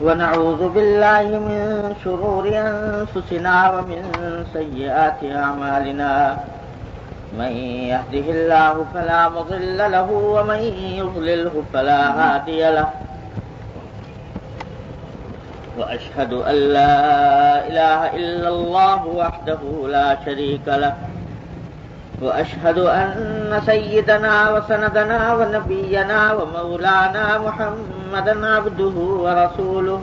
ونعوذ بالله من شرور أنفسنا ومن سيئات أعمالنا من يهده الله فلا مضل له ومن يضلله فلا هادي له وأشهد أن لا إله إلا الله وحده لا شريك له وأشهد أن سيدنا وسندنا ونبينا ومولانا محمدا عبده ورسوله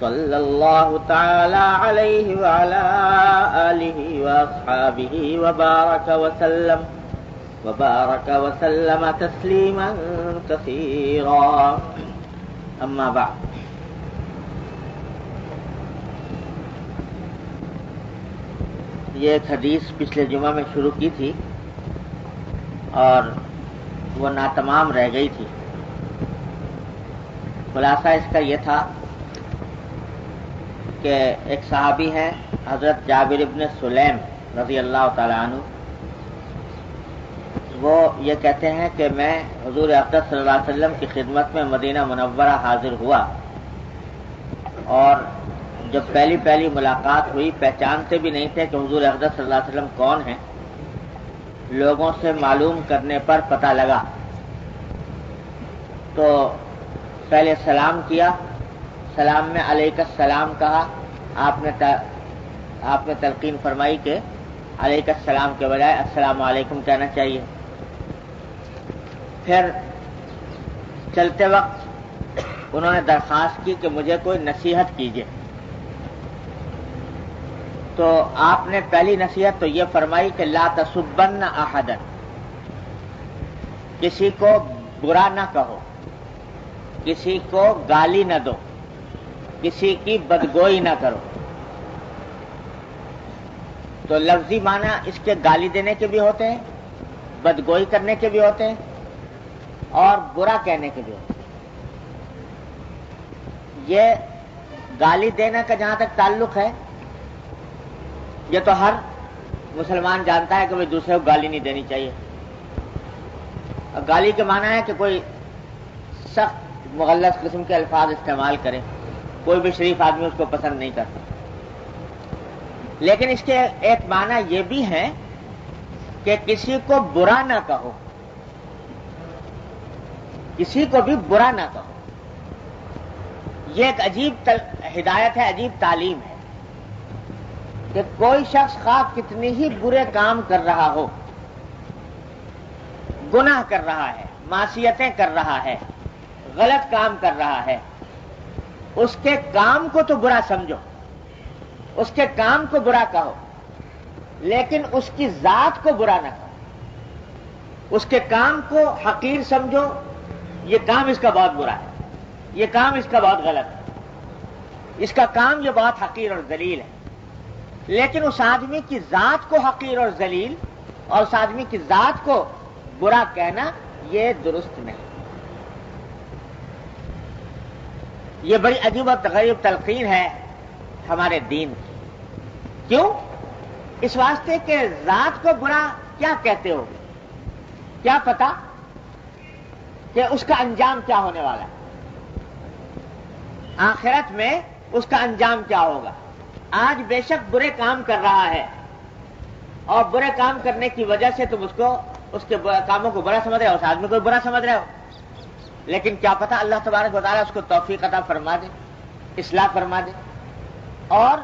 صلى الله تعالى عليه وعلى آله وأصحابه وبارك وسلم تسليما كثيرا أما بعد. یہ ایک حدیث پچھلے جمعہ میں شروع کی تھی اور وہ ناتمام رہ گئی تھی. خلاصہ اس کا یہ تھا کہ ایک صحابی ہیں حضرت جابر ابن سلیم رضی اللہ تعالی عنہ، وہ یہ کہتے ہیں کہ میں حضور اقدس صلی اللہ علیہ وسلم کی خدمت میں مدینہ منورہ حاضر ہوا، اور جب پہلی ملاقات ہوئی پہچانتے بھی نہیں تھے کہ حضور اقدس صلی اللہ علیہ وسلم کون ہیں. لوگوں سے معلوم کرنے پر پتہ لگا تو پہلے سلام کیا، سلام میں علیک السلام کہا. آپ نے تلقین فرمائی کہ علیک السلام کے بجائے السلام علیکم کہنا چاہیے. پھر چلتے وقت انہوں نے درخواست کی کہ مجھے کوئی نصیحت کیجیے، تو آپ نے پہلی نصیحت تو یہ فرمائی کہ لا تسبن احدا، کسی کو برا نہ کہو، کسی کو گالی نہ دو، کسی کی بدگوئی نہ کرو. تو لفظی معنی اس کے گالی دینے کے بھی ہوتے ہیں، بدگوئی کرنے کے بھی ہوتے ہیں، اور برا کہنے کے بھی ہوتے ہیں. یہ گالی دینے کا جہاں تک تعلق ہے، یہ تو ہر مسلمان جانتا ہے کہ وہ دوسرے کو گالی نہیں دینی چاہیے. گالی کے معنی ہے کہ کوئی سخت مغلظ قسم کے الفاظ استعمال کرے، کوئی بھی شریف آدمی اس کو پسند نہیں کرتا. لیکن اس کے ایک معنی یہ بھی ہے کہ کسی کو برا نہ کہو، کسی کو بھی برا نہ کہو. یہ ایک عجیب ہدایت ہے، عجیب تعلیم ہے کہ کوئی شخص خواہ کتنی ہی برے کام کر رہا ہو، گناہ کر رہا ہے، معصیتیں کر رہا ہے، غلط کام کر رہا ہے، اس کے کام کو تو برا سمجھو، اس کے کام کو برا کہو، لیکن اس کی ذات کو برا نہ کہو. اس کے کام کو حقیر سمجھو، یہ کام اس کا بہت برا ہے، یہ کام اس کا بہت غلط ہے، اس کا کام یہ بہت حقیر اور ذلیل ہے. لیکن اس آدمی کی ذات کو حقیر اور ذلیل اور اس آدمی کی ذات کو برا کہنا یہ درست نہیں. یہ بڑی عجیب و غریب تلقین ہے ہمارے دین کی. کیوں؟ اس واسطے کہ ذات کو برا کیا کہتے ہو، کیا پتا کہ اس کا انجام کیا ہونے والا ہے، آخرت میں اس کا انجام کیا ہوگا. آج بے شک برے کام کر رہا ہے، اور برے کام کرنے کی وجہ سے تم اس کے کاموں کو برا سمجھ رہے ہو، اس آدمی کو برا سمجھ رہے ہو. لیکن کیا پتا اللہ تبارک و تعالیٰ اس کو توفیق عطا فرما دے، اصلاح فرما دے، اور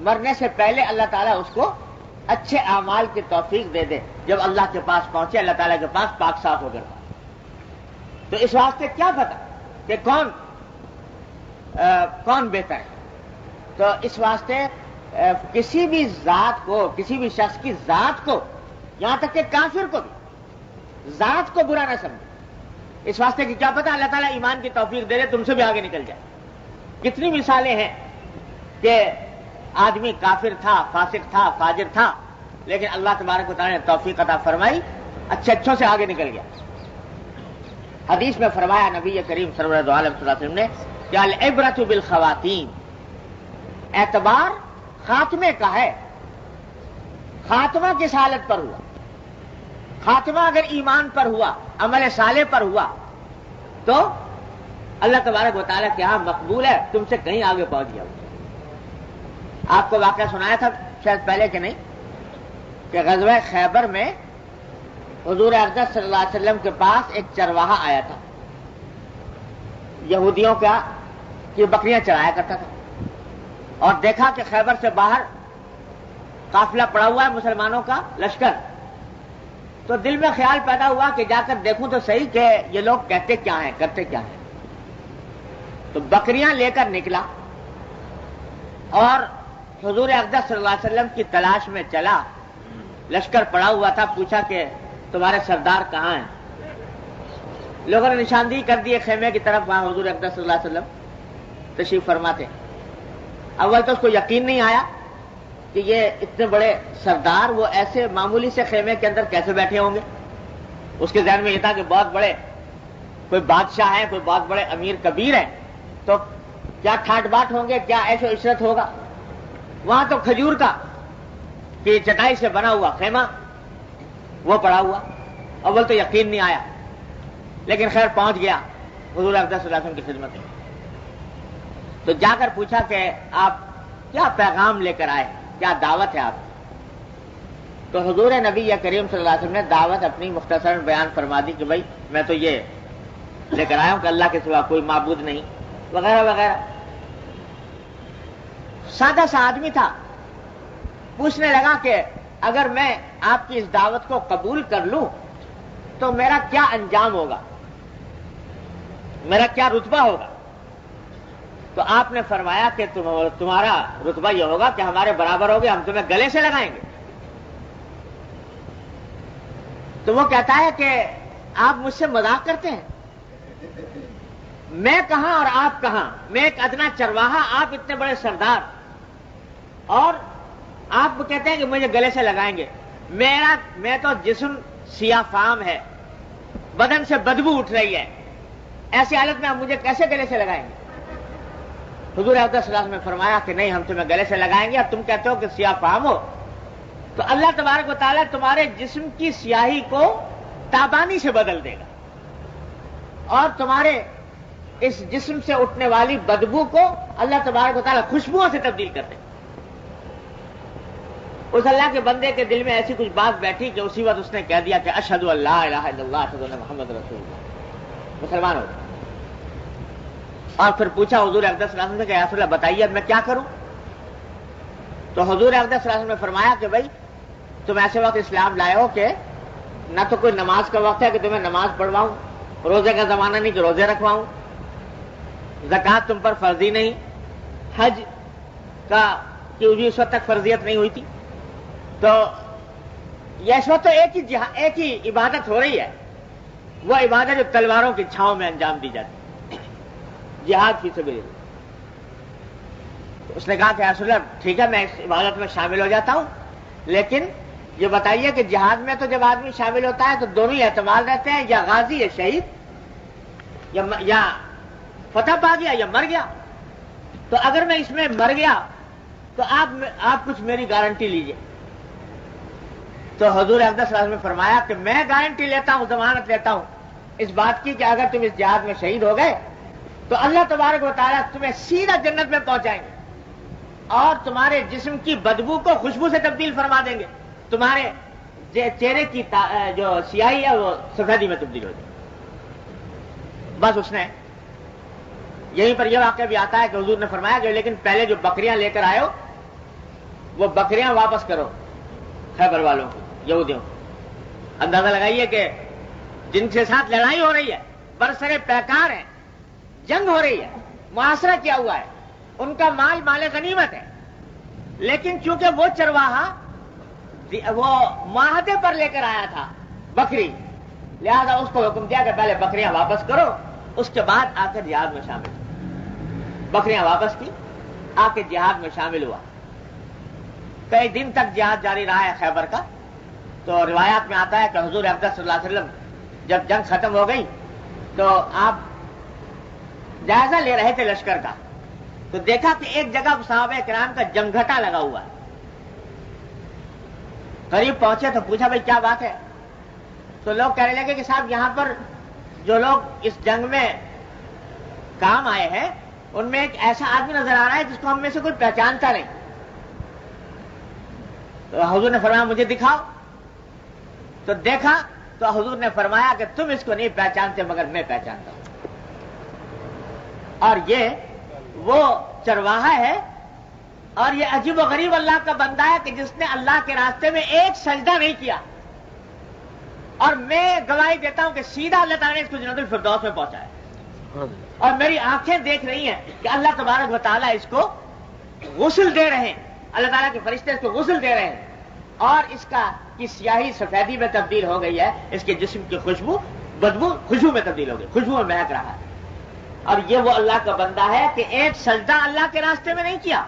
مرنے سے پہلے اللہ تعالیٰ اس کو اچھے اعمال کی توفیق دے دے. جب اللہ کے پاس پہنچے، اللہ تعالیٰ کے پاس پاک صاف ہو کر. تو اس واسطے کیا پتا کہ کون بہتر ہے. تو اس واسطے کسی بھی ذات کو، کسی بھی شخص کی ذات کو، یہاں تک کہ کافر کو بھی ذات کو برا نہ سمجھے. اس واسطے کہ کیا پتا اللہ تعالیٰ ایمان کی توفیق دے دے، تم سے بھی آگے نکل جائے. کتنی مثالیں ہیں کہ آدمی کافر تھا، فاسق تھا، فاجر تھا، لیکن اللہ تبارک و تعالیٰ نے توفیق عطا فرمائی، اچھوں سے آگے نکل گیا. حدیث میں فرمایا نبی کریم سرور دو عالم صلی اللہ علیہ وسلم نے کہ العبرۃ بالخواتین، اعتبار خاتمے کا ہے. خاتمہ کس حالت پر ہوا؟ خاتمہ اگر ایمان پر ہوا، عمل صالح پر ہوا، تو اللہ تبارک و تعالیٰ کے یہاں مقبول ہے، تم سے کہیں آگے پہنچ گیا. آپ کو واقعہ سنایا تھا شاید پہلے کہ نہیں، کہ غزوہ خیبر میں حضور اقدس صلی اللہ علیہ وسلم کے پاس ایک چرواہا آیا تھا، یہودیوں کا کہ بکریاں چرایا کرتا تھا، اور دیکھا کہ خیبر سے باہر قافلہ پڑا ہوا ہے مسلمانوں کا لشکر. تو دل میں خیال پیدا ہوا کہ جا کر دیکھوں تو صحیح کہ یہ لوگ کہتے کیا ہیں، کرتے کیا ہیں. تو بکریاں لے کر نکلا اور حضور اقدس صلی اللہ علیہ وسلم کی تلاش میں چلا. لشکر پڑا ہوا تھا، پوچھا کہ تمہارے سردار کہاں ہیں؟ لوگوں نے نشاندہی کر دی خیمے کی طرف، وہاں حضور اقدس صلی اللہ علیہ وسلم تشریف فرما تھے. اول تو اس کو یقین نہیں آیا کہ یہ اتنے بڑے سردار وہ ایسے معمولی سے خیمے کے اندر کیسے بیٹھے ہوں گے. اس کے ذہن میں یہ تھا کہ بہت بڑے کوئی بادشاہ ہیں، کوئی بہت بڑے امیر کبیر ہیں، تو کیا ٹھاٹ باٹ ہوں گے، کیا عیش و عشرت ہوگا. وہاں تو کھجور کا کہ چٹائی سے بنا ہوا خیمہ وہ پڑا ہوا. اول تو یقین نہیں آیا، لیکن خیر پہنچ گیا حضور اقدس صلی اللہ علیہ وسلم کی خدمت میں. تو جا کر پوچھا کہ آپ کیا پیغام لے کر آئے، کیا دعوت ہے آپ؟ تو حضور نبی کریم صلی اللہ علیہ وسلم نے دعوت اپنی مختصر بیان فرما دی کہ بھائی میں تو یہ لے کر آیا ہوں کہ اللہ کے سوا کوئی معبود نہیں، وغیرہ وغیرہ. سادہ سا آدمی تھا، پوچھنے لگا کہ اگر میں آپ کی اس دعوت کو قبول کر لوں تو میرا کیا انجام ہوگا، میرا کیا رتبہ ہوگا؟ تو آپ نے فرمایا کہ تمہارا رتبہ یہ ہوگا کہ ہمارے برابر ہوگے، ہم تمہیں گلے سے لگائیں گے. تو وہ کہتا ہے کہ آپ مجھ سے مذاق کرتے ہیں، میں کہاں اور آپ کہاں، میں ایک ادنا چرواہا، آپ اتنے بڑے سردار، اور آپ کہتے ہیں کہ مجھے گلے سے لگائیں گے. میں تو جسم سیاہ فام ہے، بدن سے بدبو اٹھ رہی ہے، ایسی حالت میں آپ مجھے کیسے گلے سے لگائیں گے؟ حضور اقدس صلی اللہ علیہ وسلم نے فرمایا کہ نہیں، ہم تمہیں گلے سے لگائیں گے. اور تم کہتے ہو کہ سیاہ فام ہو، تو اللہ تبارک و تعالیٰ تمہارے جسم کی سیاہی کو تابانی سے بدل دے گا، اور تمہارے اس جسم سے اٹھنے والی بدبو کو اللہ تبارک و تعالیٰ خوشبوؤں سے تبدیل کر دے گا. اس اللہ کے بندے کے دل میں ایسی کچھ بات بیٹھی کہ اسی وقت اس نے کہہ دیا کہ اشہد ان لا الہ الا اللہ اشہد ان محمد رسول اللہ، مسلمان ہو گیا. اور پھر پوچھا حضور اقدس صلی اللہ علیہ وسلم سے کہ یا رسول اللہ بتائیے اب میں کیا کروں؟ تو حضور اقدس صلی اللہ علیہ وسلم نے فرمایا کہ بھائی تم ایسے وقت اسلام لائے ہو کہ نہ تو کوئی نماز کا وقت ہے کہ تمہیں نماز پڑھواؤں، روزے کا زمانہ نہیں کہ روزے رکھواؤں، زکوٰۃ تم پر فرضی نہیں، حج کا کہ بھی اس وقت تک فرضیت نہیں ہوئی تھی. تو یہ اس وقت تو ایک ہی عبادت ہو رہی ہے، وہ عبادت جو تلواروں کی چھاؤں میں انجام دی جاتی ہے، جہاد فی سبیل اللہ. اس نے کہا کہ یا رسول اللہ ٹھیک ہے میں اس عبادت میں شامل ہو جاتا ہوں، لیکن یہ بتائیے کہ جہاد میں تو جب آدمی شامل ہوتا ہے تو دونوں ہی احتمال رہتے ہیں، یا غازی یا شہید، یا فتح پا گیا یا مر گیا. تو اگر میں اس میں مر گیا تو آپ کچھ میری گارنٹی لیجئے. تو حضور اقدس صلی اللہ علیہ وسلم نے فرمایا کہ میں گارنٹی لیتا ہوں، ضمانت لیتا ہوں اس بات کی کہ اگر تم اس جہاد میں شہید ہو گئے تو اللہ تبارک و تعالیٰ تمہیں سیدھا جنت میں پہنچائیں گے، اور تمہارے جسم کی بدبو کو خوشبو سے تبدیل فرما دیں گے، تمہارے چہرے کی جو سیاہی ہے وہ سفیدی میں تبدیل ہو جائے. بس اس نے یہیں پر یہ واقعہ بھی آتا ہے کہ حضور نے فرمایا کہ لیکن پہلے جو بکریاں لے کر آئے ہو وہ بکریاں واپس کرو خیبر والوں کو، یہودیوں کو. اندازہ لگائیے کہ جن کے ساتھ لڑائی ہو رہی ہے، برسرے پیکار ہیں، جنگ ہو رہی ہے، محاصرہ کیا ہوا ہے، ان کا مال غنیمت ہے، لیکن چونکہ وہ چرواہا وہ معاہدے پر لے کر آیا تھا بکری، لہذا اس کو حکم دیا کہ پہلے بکریاں واپس کرو، اس کے بعد آ کر جہاد میں شامل. بکریاں واپس کی، آ کے جہاد میں شامل ہوا. کئی دن تک جہاد جاری رہا ہے خیبر کا. تو روایات میں آتا ہے کہ حضور اقدس صلی اللہ علیہ وسلم جب جنگ ختم ہو گئی تو آپ جائزہ لے رہے تھے لشکر کا، تو دیکھا کہ ایک جگہ صحابہ کرام کا جمگھٹا لگا ہوا ہے. قریب پہنچے تو پوچھا بھائی کیا بات ہے؟ تو لوگ کہنے لگے کہ صاحب یہاں پر جو لوگ اس جنگ میں کام آئے ہیں ان میں ایک ایسا آدمی نظر آ رہا ہے جس کو ہم میں سے کوئی پہچانتا نہیں. تو حضور نے فرمایا مجھے دکھاؤ. تو دیکھا تو حضور نے فرمایا کہ تم اس کو نہیں پہچانتے مگر میں پہچانتا ہوں. اور یہ وہ چرواہا ہے اور یہ عجیب و غریب اللہ کا بندہ ہے کہ جس نے اللہ کے راستے میں ایک سجدہ نہیں کیا. اور میں گواہی دیتا ہوں کہ سیدھا اللہ تعالیٰ نے اس کو جنت الفردوس میں پہنچایا. اور میری آنکھیں دیکھ رہی ہیں کہ اللہ تبارک و تعالیٰ اس کو غسل دے رہے ہیں. اللہ تعالیٰ کے فرشتے اس کو غسل دے رہے ہیں اور اس کا کی سیاہی سفیدی میں تبدیل ہو گئی ہے. اس کے جسم کی خوشبو بدبو خوشبو میں تبدیل ہو گئی, خوشبو میں مہک رہا ہے. اور یہ وہ اللہ کا بندہ ہے کہ ایک سجدہ اللہ کے راستے میں نہیں کیا,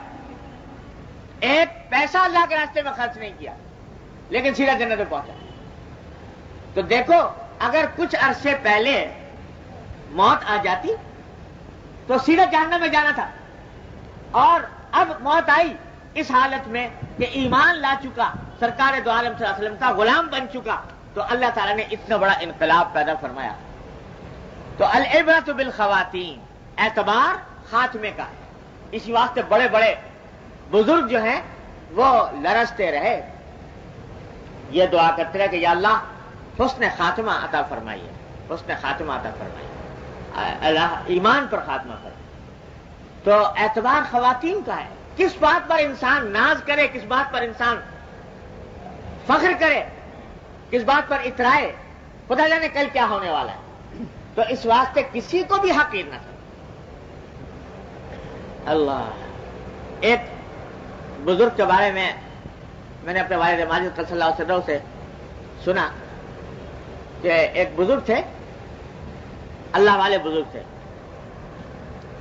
ایک پیسہ اللہ کے راستے میں خرچ نہیں کیا, لیکن سیدھا جنت میں پہنچا. تو دیکھو اگر کچھ عرصے پہلے موت آ جاتی تو سیدھا جہنم میں جانا تھا, اور اب موت آئی اس حالت میں کہ ایمان لا چکا, سرکار دو عالم صلی اللہ علیہ وسلم کا غلام بن چکا, تو اللہ تعالیٰ نے اتنا بڑا انقلاب پیدا فرمایا. تو العبرۃ بالخواتین, اعتبار خاتمے کا. اسی واسطے بڑے بڑے بزرگ جو ہیں وہ لرزتے رہے, یہ دعا کرتے رہے کہ یا اللہ حسن خاتمہ عطا فرمائیے, حسن خاتمہ عطا فرمائیے, اللہ ایمان پر خاتمہ کرے. تو اعتبار خواتین کا ہے. کس بات پر انسان ناز کرے, کس بات پر انسان فخر کرے, کس بات پر اترائے, خدا جانے کل کیا ہونے والا ہے. تو اس واسطے کسی کو بھی حقیر نہ کرے. اللہ, ایک بزرگ کے بارے میں نے اپنے والد ماجد صلی اللہ علیہ وسلم سے سنا کہ ایک بزرگ تھے, اللہ والے بزرگ تھے.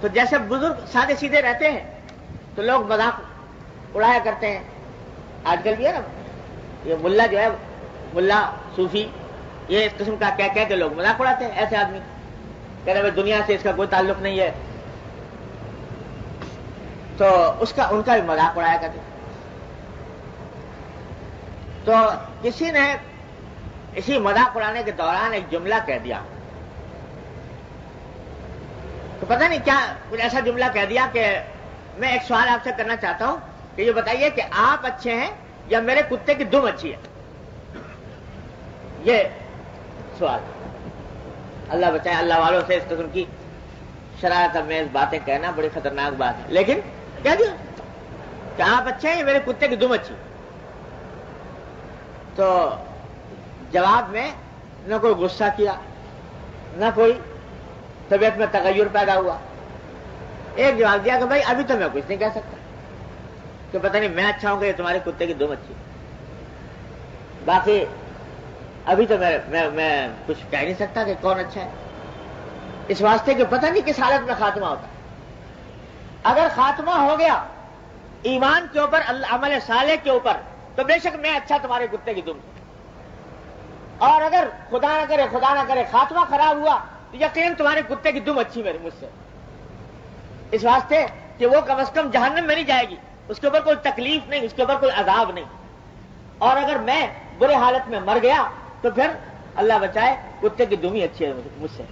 تو جیسے بزرگ سادے سیدھے رہتے ہیں تو لوگ مذاق اڑایا کرتے ہیں. آج کل بھی ہے نا, یہ ملا جو ہے, ملا صوفی, یہ اس قسم کا کہہ کے لوگ مذاق اڑاتے ہیں. ایسے آدمی کہہ رہے دنیا سے اس کا کوئی تعلق نہیں ہے, تو ان کا بھی مذاق اڑایا کرتے. تو کسی نے اسی مذاق اڑانے کے دوران ایک جملہ کہہ دیا, تو پتہ نہیں کیا کچھ ایسا جملہ کہہ دیا کہ میں ایک سوال آپ سے کرنا چاہتا ہوں کہ یہ بتائیے کہ آپ اچھے ہیں یا میرے کتے کی دم اچھی ہے. یہ سوال. اللہ بچائے, اللہ والوں سے اس قسم کی شرارت امیز باتیں کہنا بڑی خطرناک بات ہے, لیکن کہہ دیا کہ آپ اچھے ہیں یا میرے کتے کی دم اچھی. تو جواب میں نہ کوئی غصہ کیا, نہ کوئی طبیعت میں تغیر پیدا ہوا. ایک جواب دیا کہ بھائی ابھی تو میں کچھ نہیں کہہ سکتا, کہ پتہ نہیں میں اچھا ہوں کہ تمہارے کتے کی دم اچھی, باقی ابھی تو میں کچھ کہہ نہیں سکتا کہ کون اچھا ہے. اس واسطے کہ پتہ نہیں کس حالت میں خاتمہ ہوتا. اگر خاتمہ ہو گیا ایمان کے اوپر, عمل صالح کے اوپر, تو بے شک میں اچھا تمہارے کتے کی دم. اور اگر خدا نہ کرے خاتمہ خراب ہوا تو یقین تمہارے کتے کی دم اچھی مجھ سے. اس واسطے کہ وہ کم از کم جہنم میں نہیں جائے گی, اس کے اوپر کوئی تکلیف نہیں, اس کے اوپر کوئی عذاب نہیں. اور اگر میں برے حالت میں مر گیا تو پھر اللہ بچائے کتے کی دم ہی اچھی ہے مجھ سے.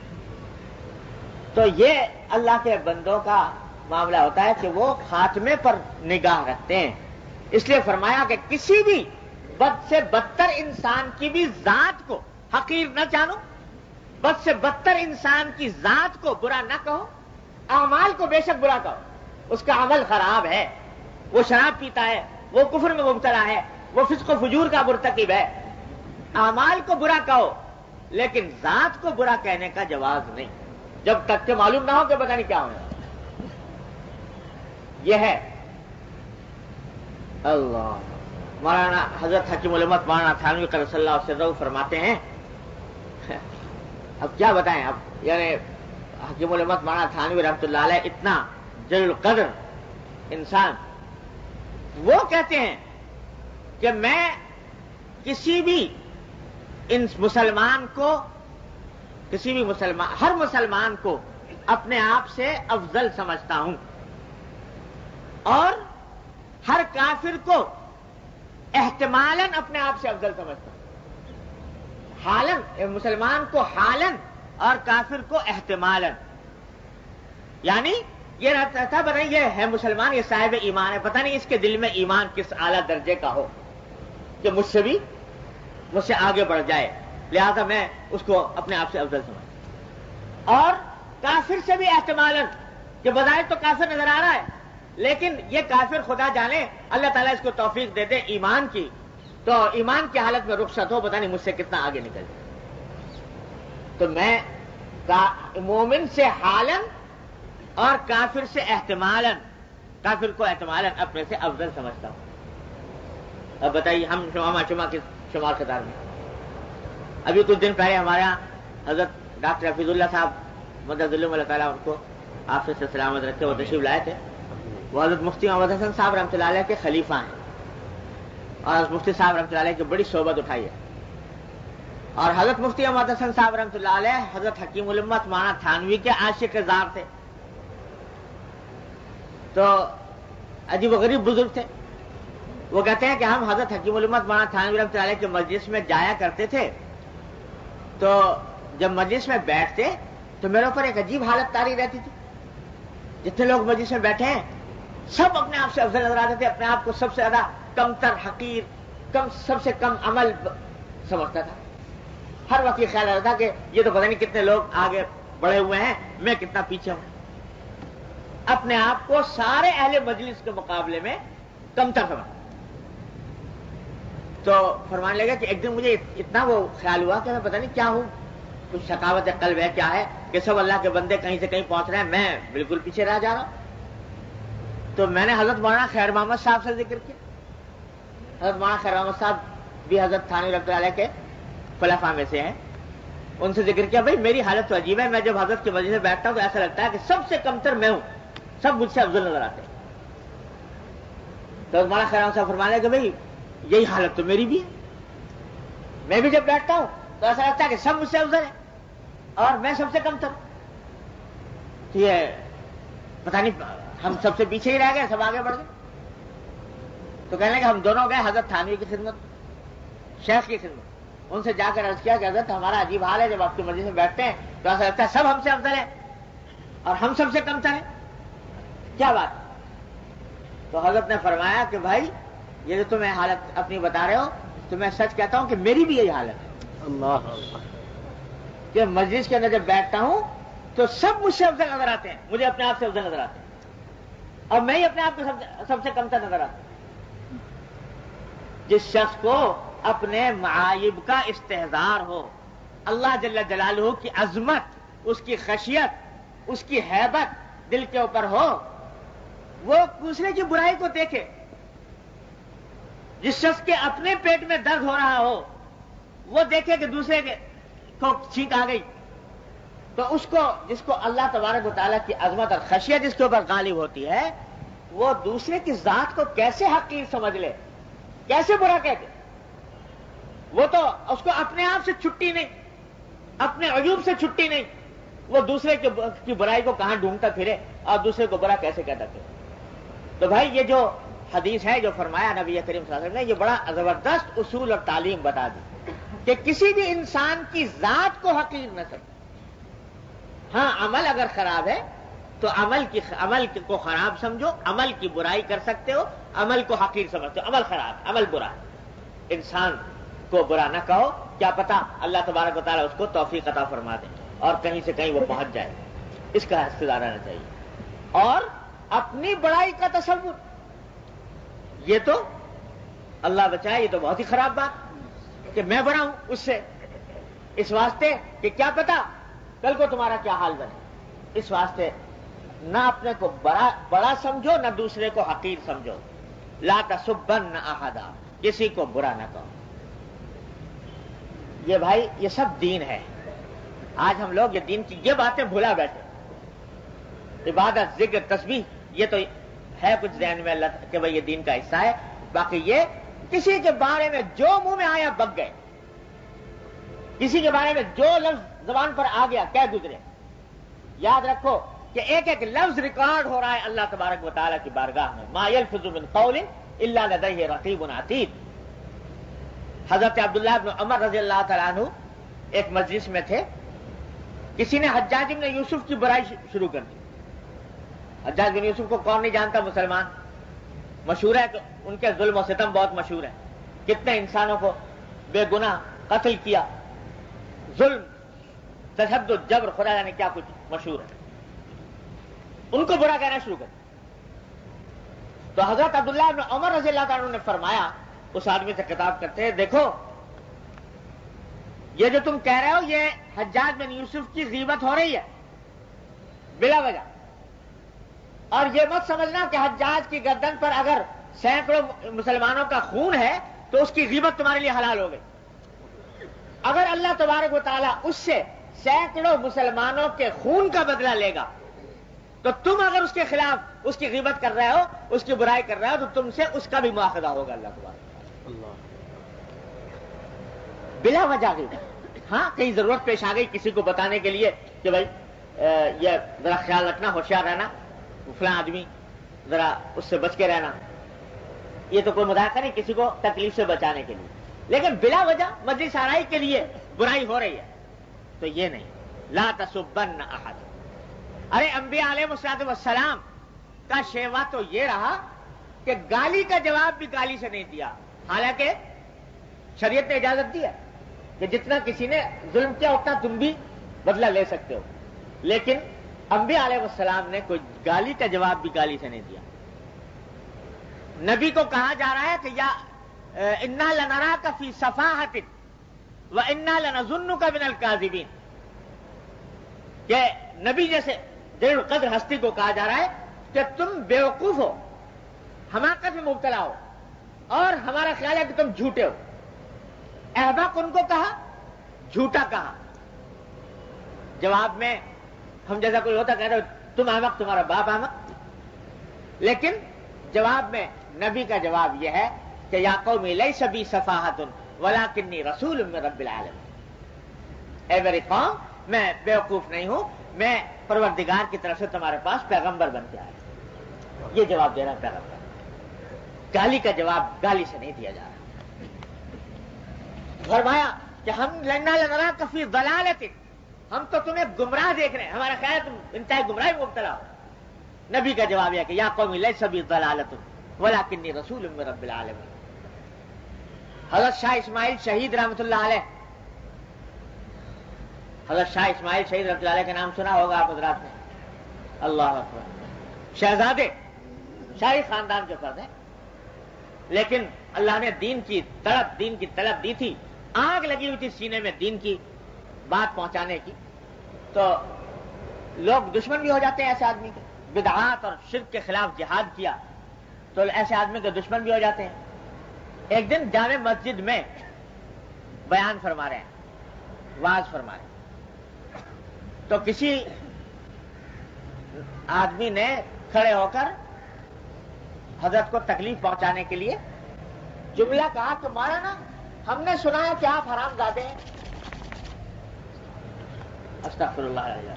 تو یہ اللہ کے بندوں کا معاملہ ہوتا ہے کہ وہ خاتمے پر نگاہ رکھتے ہیں. اس لیے فرمایا کہ کسی بھی بد سے بدتر انسان کی بھی ذات کو حقیر نہ جانو, بد سے بدتر انسان کی ذات کو برا نہ کہو, اعمال کو بے شک برا کہو, اس کا عمل خراب ہے, وہ شراب پیتا ہے, وہ کفر میں مبتلا ہے, وہ فسق و فجور کا مرتکب ہے. اعمال کو برا کہو لیکن ذات کو برا کہنے کا جواز نہیں, جب تک کہ معلوم نہ ہو کہ پتہ نہیں کیا ہونا. یہ ہے اللہ. مولانا حضرت حکیم الامت مولانا تھانوی قدس اللہ سرہ فرماتے ہیں, اب کیا بتائیں, اب یعنی حکیم الامت مولانا تھانوی رحمۃ اللہ علیہ اتنا جلیل القدر انسان, وہ کہتے ہیں کہ میں کسی بھی مسلمان کو, ہر مسلمان کو اپنے آپ سے افضل سمجھتا ہوں, اور ہر کافر کو احتمالاً اپنے آپ سے افضل سمجھتا ہوں. حالاً, مسلمان کو حالاً اور کافر کو احتمالاً. یعنی یہ رہتا تھا پتہ نہیں یہ ہے مسلمان، یہ صاحب ایمان ہے، پتہ نہیں اس کے دل میں ایمان کس اعلیٰ درجے کا ہو کہ مجھ سے آگے بڑھ جائے، لہذا میں اس کو اپنے آپ سے افضل سمجھتا۔ اور کافر سے بھی احتمالاً کہ بظاہر تو کافر نظر آ رہا ہے، لیکن یہ کافر خدا جانے اللہ تعالیٰ اس کو توفیق دے دے ایمان کی، تو ایمان کی حالت میں رخصت ہو، پتہ نہیں مجھ سے کتنا آگے نکل جائے۔ تو میں مومن سے حالاً اور کافر سے احتمالاً، کافر کو احتمالاً اپنے سے افضل سمجھتا ہوں۔ اب بتائیے ہم شمع کے شمار قطار میں، ابھی کچھ دن پہلے ہمارے یہاں حضرت ڈاکٹر حفیظ اللہ صاحب مدد اللہ تعالیٰ ان کو آفس سے سلامت رکھتے، وہ تشریف لائے تھے۔ وہ حضرت مفتی محمد حسن صاحب رحمۃ اللہ علیہ کے خلیفہ ہیں، اور حضرت مفتی صاحب رحمۃ اللہ علیہ کی بڑی صحبت اٹھائی ہے، اور حضرت مفتی محمد حسن صاحب رحمۃ اللہ علیہ حضرت حکیم الامت مولانا تھانوی کے عاشق زار تھے، تو عجیب و غریب بزرگ تھے۔ وہ کہتے ہیں کہ ہم حضرت حکیم الامت مولانا تھانوی رحمۃ اللہ علیہ کے مجلس میں جایا کرتے تھے، تو جب مجلس میں بیٹھتے تو میرے اوپر ایک عجیب حالت طاری رہتی تھی، جتنے لوگ مجلس میں بیٹھے ہیں سب اپنے آپ سے افضل نظر آتے تھے، اپنے آپ کو سب سے زیادہ کم تر، حقیر، سب سے کم عمل سمجھتا تھا۔ ہر وقت یہ خیال رہتا تھا کہ یہ تو پتہ نہیں کتنے لوگ آگے بڑھے ہوئے ہیں، میں کتنا پیچھے ہوں۔ اپنے آپ کو سارے اہل مجلس کے مقابلے میں کم تر سمجھتا۔ تو فرمانے لگا کہ ایک دن مجھے اتنا وہ خیال ہوا کہ میں پتہ نہیں کیا ہوں، کچھ شقاوت قلب ہے کیا ہے کہ سب اللہ کے بندے کہیں سے کہیں پہنچ رہے ہیں، میں بالکل پیچھے رہ جا رہا ہوں۔ تو میں نے حضرت مولانا خیر محمد صاحب سے ذکر کیا۔ حضرت مولانا خیر محمد صاحب بھی حضرت تھانوی رحمۃ اللہ علیہ کے خلفاء میں سے ہیں، ان سے ذکر کیا بھائی میری حالت تو عجیب ہے، میں جب حضرت کے مجلس میں بیٹھتا ہوں تو ایسا لگتا ہے کہ سب سے کمتر میں ہوں، سب مجھ سے افضل نظر آتے ہیں۔ تو مولانا خیر محمد صاحب فرمانے کہ بھائی یہی حالت تو میری بھی ہے، میں بھی جب بیٹھتا ہوں تو ایسا لگتا ہے کہ سب مجھ سے افضل ہے اور میں سب سے کمتر ہوں۔ تو یہ پتہ نہیں ہم سب سے پیچھے ہی رہ گئے، سب آگے بڑھ گئے۔ تو کہنے کہ ہم دونوں گئے حضرت تھانوی کی خدمت، شیخ کی خدمت، ان سے جا کر عرض کیا کہ حضرت ہمارا عجیب حال ہے، جب آپ کے مجلس میں بیٹھتے ہیں تو ایسا لگتا ہے سب ہم سے افضل ہے اور ہم سب سے کمتر ہیں، کیا بات؟ تو حضرت نے فرمایا کہ بھائی یہ جو تمہیں حالت اپنی بتا رہے ہو تو میں سچ کہتا ہوں کہ میری بھی یہی حالت ہے۔ اللہ کہ مجلس کے اندر جب بیٹھتا ہوں تو سب مجھ سے افضل نظر آتے ہیں، مجھے اپنے آپ سے افضل نظر آتے ہیں، اور میں ہی اپنے آپ کو سب سے کمتر نظر آتا ہوں۔ جس شخص کو اپنے معائب کا استحضار ہو، اللہ جل جلالہ کی عظمت، اس کی خشیت، اس کی ہیبت دل کے اوپر ہو، وہ دوسرے کی برائی کو دیکھے۔ جس شخص کے اپنے پیٹ میں درد ہو رہا ہو وہ دیکھے کہ دوسرے کو چھینک آ گئی، تو اس کو، جس کو اللہ تبارک و تعالیٰ کی عظمت اور خشیت جس کے اوپر غالب ہوتی ہے، وہ دوسرے کی ذات کو کیسے حقیر سمجھ لے، کیسے برا کہتے؟ وہ تو اس کو اپنے آپ سے چھٹی نہیں، اپنے عیوب سے چھٹی نہیں، وہ دوسرے کی برائی کو کہاں ڈھونڈتا پھرے اور دوسرے کو برا کیسے کہتا پھرے۔ تو بھائی یہ جو حدیث ہے جو فرمایا نبی کریم صلی اللہ علیہ وسلم نے، یہ بڑا زبردست اصول اور تعلیم بتا دی کہ کسی بھی انسان کی ذات کو حقیر نہ سمجھو۔ ہاں عمل اگر خراب ہے تو عمل کو خراب سمجھو، عمل کی برائی کر سکتے ہو، عمل کو حقیر سمجھتے ہو، عمل خراب، عمل برا، انسان کو برا نہ کہو، کیا پتا اللہ تبارک و تعالیٰ اس کو توفیق عطا فرما دے اور کہیں سے کہیں وہ پہنچ جائے، اس کا حصہ رہنا چاہیے۔ اور اپنی بڑائی کا تصور، یہ تو اللہ بچائے، یہ تو بہت ہی خراب بات کہ میں بڑا ہوں اس سے، اس واسطے کہ کیا پتا کل کو تمہارا کیا حال بنے۔ اس واسطے نہ اپنے کو بڑا سمجھو، نہ دوسرے کو حقیر سمجھو۔ لا تسبن احدا، کسی کو برا نہ کہو۔ یہ بھائی یہ سب دین ہے۔ آج ہم لوگ یہ دین کی یہ باتیں بھولا بیٹھے، عبادت، ذکر، تسبیح، یہ تو ہے کچھ ذہن میں اللہ کہ بھائی یہ دین کا حصہ ہے، باقی یہ کسی کے بارے میں جو منہ میں آیا بک گئے، کسی کے بارے میں جو لفظ زبان پر آ گیا کہہ گزرے۔ یاد رکھو کہ ایک ایک لفظ ریکارڈ ہو رہا ہے اللہ تبارک و تعالیٰ کی بارگاہ میں۔ ما یلفظ من قول الا لدیہ رقیب عتید۔ حضرت عبداللہ بن عمر رضی اللہ تعالیٰ عنہ ایک مجلس میں تھے، کسی نے حجاج بن یوسف کی برائی شروع کر دی، حجاج بن یوسف کو کون نہیں جانتا؟ مسلمان. مشہور ہے کہ ان کے ظلم و ستم بہت مشہور ہے. کتنے انسانوں کو بے گناہ قتل کیا، ظلم، تشدد، جبر، خدا جانے کیا کچھ مشہور ہے. ان کو برا کہنا شروع کر. تو حضرت عبداللہ بن عمر رضی اللہ تعالیٰ عنہ نے فرمایا اس آدمی سے خطاب کرتے ہیں، دیکھو یہ جو تم کہہ رہے ہو یہ حجاج بن یوسف کی غیبت ہو رہی ہے بلا وجہ. اور یہ مت سمجھنا کہ حجاج کی گردن پر اگر سینکڑوں مسلمانوں کا خون ہے تو اس کی غیبت تمہارے لیے حلال ہو گئی. اگر اللہ تبارک و تعالیٰ اس سے سینکڑوں مسلمانوں کے خون کا بدلہ لے گا تو تم اگر اس کے خلاف اس کی غیبت کر رہے ہو، اس کی برائی کر رہے ہو، تو تم سے اس کا بھی مواخذہ ہوگا اللہ تبارک اللہ بلا وجہ غیبت. ہاں کہیں ضرورت پیش آ گئی کسی کو بتانے کے لیے کہ بھائی یہ ذرا خیال رکھنا، ہوشیار رہنا، فلاں آدمی ذرا اس سے بچ کے رہنا، یہ تو کوئی مذاکرہ نہیں کسی کو تکلیف سے بچانے کے لیے. لیکن بلا وجہ مجلس آرائی کے لیے برائی ہو رہی ہے تو یہ نہیں. لا تسبن احد. ارے انبیاء علیہ السلام کا شیوا تو یہ رہا کہ گالی کا جواب بھی گالی سے نہیں دیا، حالانکہ شریعت نے اجازت دی ہے کہ جتنا کسی نے ظلم کیا اتنا تم بھی بدلہ لے سکتے ہو. لیکن انبیاء علیہ السلام نے کوئی گالی کا جواب بھی گالی سے نہیں دیا. نبی کو کہا جا رہا ہے کہ یا انا لنراک فی صفاحۃ وانا لنظنک من الکاذبین، کہ نبی جیسے جلیل القدر ہستی کو کہا جا رہا ہے کہ تم بیوقوف ہو، حماقت میں مبتلا ہو، اور ہمارا خیال ہے کہ تم جھوٹے ہو. احباق ان کو کہا، جھوٹا کہا. جواب میں ہم جیسا کوئی ہوتا کہہ رہے تم احمق، تمہارا باپ احمق. لیکن جواب میں نبی کا جواب یہ ہے کہ یا قوم لیس بی صفاحۃ ولکنی رسول من رب العالمین. اے میری قوم میں بیوقوف نہیں ہوں، میں پروردگار کی طرف سے تمہارے پاس پیغمبر بن کے آیا. یہ جواب دے رہا ہے پیغمبر. گالی کا جواب گالی سے نہیں دیا جا رہا. فرمایا کہ ہم لنراک فی ضلالۃ، ہم تو تمہیں گمراہ دیکھ رہے ہیں، ہمارا خیال ہے تم انتہائی گمراہی میں مبتلا ہو. نبی کا جواب یہ کہ یا قوم لیس بی ضلالۃ ولکنی رسول من رب العالمین. حضرت شاہ اسماعیل شہید رحمۃ اللہ علیہ، حضرت شاہ اسماعیل شہید رحمۃ اللہ علیہ کا نام سنا ہوگا آپ حضرات نے. اللہ اکبر. شہزادے شاہی خاندان کے فرد ہیں، لیکن اللہ نے دین کی تڑپ، دین کی طلب دی تھی، آگ لگی ہوئی تھی سینے میں دین کی بات پہنچانے کی. تو لوگ دشمن بھی ہو جاتے ہیں ایسے آدمی کے. بدعات اور شرک کے خلاف جہاد کیا تو ایسے آدمی کے دشمن بھی ہو جاتے ہیں. ایک دن جامع مسجد میں بیان فرما رہے ہیں، واز فرما رہے ہیں، تو کسی آدمی نے کھڑے ہو کر حضرت کو تکلیف پہنچانے کے لیے جملہ کہا کہ مولانا ہم نے سنا ہے کہ آپ حرام زادے ہیں. استغفر اللہ علیہ.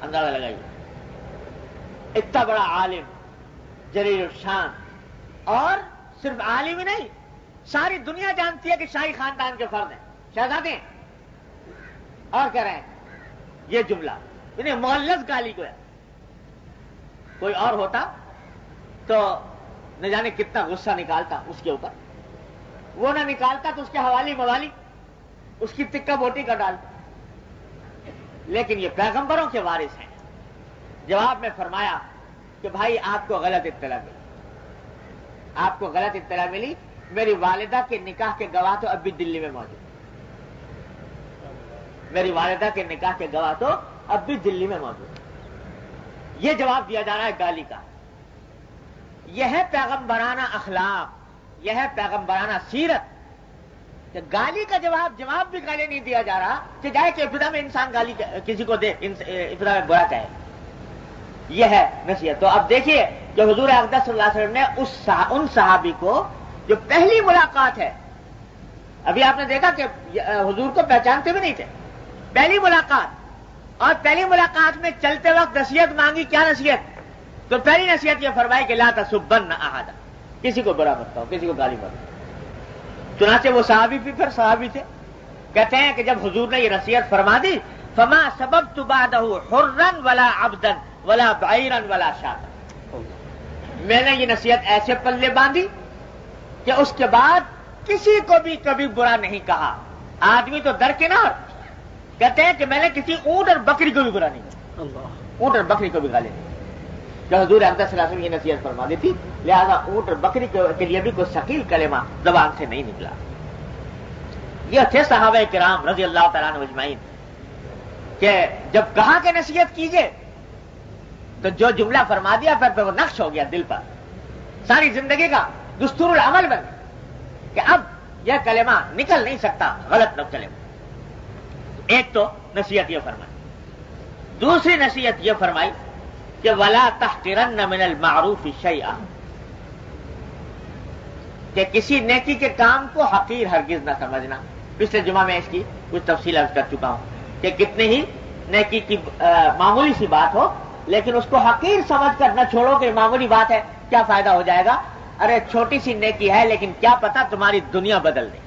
اندازہ لگائیے اتنا بڑا عالم جلیل الشان، اور صرف عالم ہی نہیں، ساری دنیا جانتی ہے کہ شاہی خاندان کے فرد ہیں، شہزادے ہیں، اور کہہ رہے ہیں یہ جملہ. انہیں مغلظ گالی کو ہے. کوئی اور ہوتا تو نہ جانے کتنا غصہ نکالتا اس کے اوپر. وہ نہ نکالتا تو اس کے حوالی موالی اس کی تکہ بوٹی کا ڈالتا. لیکن یہ پیغمبروں کے وارث ہیں. جواب میں فرمایا کہ بھائی آپ کو غلط اطلاع ملی، آپ کو غلط اطلاع ملی. میری والدہ کے نکاح کے گواہ تو اب بھی دلی میں موجود، میری والدہ کے نکاح کے گواہ تو اب بھی دلی میں موجود. یہ جواب دیا جا رہا ہے گالی کا. یہ ہے پیغمبرانہ اخلاق، یہ ہے پیغمبرانہ سیرت کہ گالی کا جواب بھی گالی نہیں دیا جا رہا کہ جائے کہ ابتدا میں انسان گالی کسی کو دے، ابتدا میں برا کہے. یہ ہے نصیحت. تو اب دیکھیے کہ حضور اقدس صلی اللہ علیہ وسلم نے ان صحابی کو جو پہلی ملاقات ہے، ابھی آپ نے دیکھا کہ حضور کو پہچانتے بھی نہیں تھے، پہلی ملاقات، اور پہلی ملاقات میں چلتے وقت نصیحت مانگی. کیا نصیحت؟ تو پہلی نصیحت یہ فرمائی کہ لا تسبن احد، کسی کو برا مت کہو، کسی کو گالی مت دو. چنانچہ وہ صحابی بھی پھر صحابی تھے. کہتے ہیں کہ جب حضور نے یہ نصیحت فرما دی، فما سببت بعدہ حرا ولا عبدا ولا بعیرا ولا شاتا، میں نے یہ نصیحت ایسے پلے باندھی کہ اس کے بعد کسی کو بھی کبھی برا نہیں کہا. آدمی تو درکنار کہتے ہیں کہ میں نے کسی اونٹ اور بکری کو بھی برا نہیں کہا, اونٹ اور بکری کو بھی گالے نہیں کہ حضور اقدس صلی اللہ علیہ وسلم یہ نصیحت فرما دی تھی, لہذا اونٹ اور بکری کے لیے بھی کوئی ثقیل کلمہ زبان سے نہیں نکلا. یہ تھے صحابہ کرام رضی اللہ تعالیٰ عنہ اجمعین کہ جب کہا کہ نصیحت کیجئے تو جو جملہ فرما دیا پھر وہ نقش ہو گیا دل پر, ساری زندگی کا دستور العمل بن گیا کہ اب یہ کلمہ نکل نہیں سکتا غلط نہ کلمہ. ایک تو نصیحت یہ فرمائی. دوسری نصیحت یہ فرمائی کہ وَلَا تَحْقِرَنَّ مِنَ الْمَعْرُوفِ شَيْئًا, کہ کسی نیکی کے کام کو حقیر ہرگز نہ سمجھنا. پچھلے جمعہ میں اس کی کچھ تفصیل عرض کر چکا ہوں کہ کتنے ہی نیکی کی معمولی سی بات ہو لیکن اس کو حقیر سمجھ کر نہ چھوڑو کہ معمولی بات ہے کیا فائدہ ہو جائے گا. ارے چھوٹی سی نیکی ہے لیکن کیا پتا تمہاری دنیا بدل دے.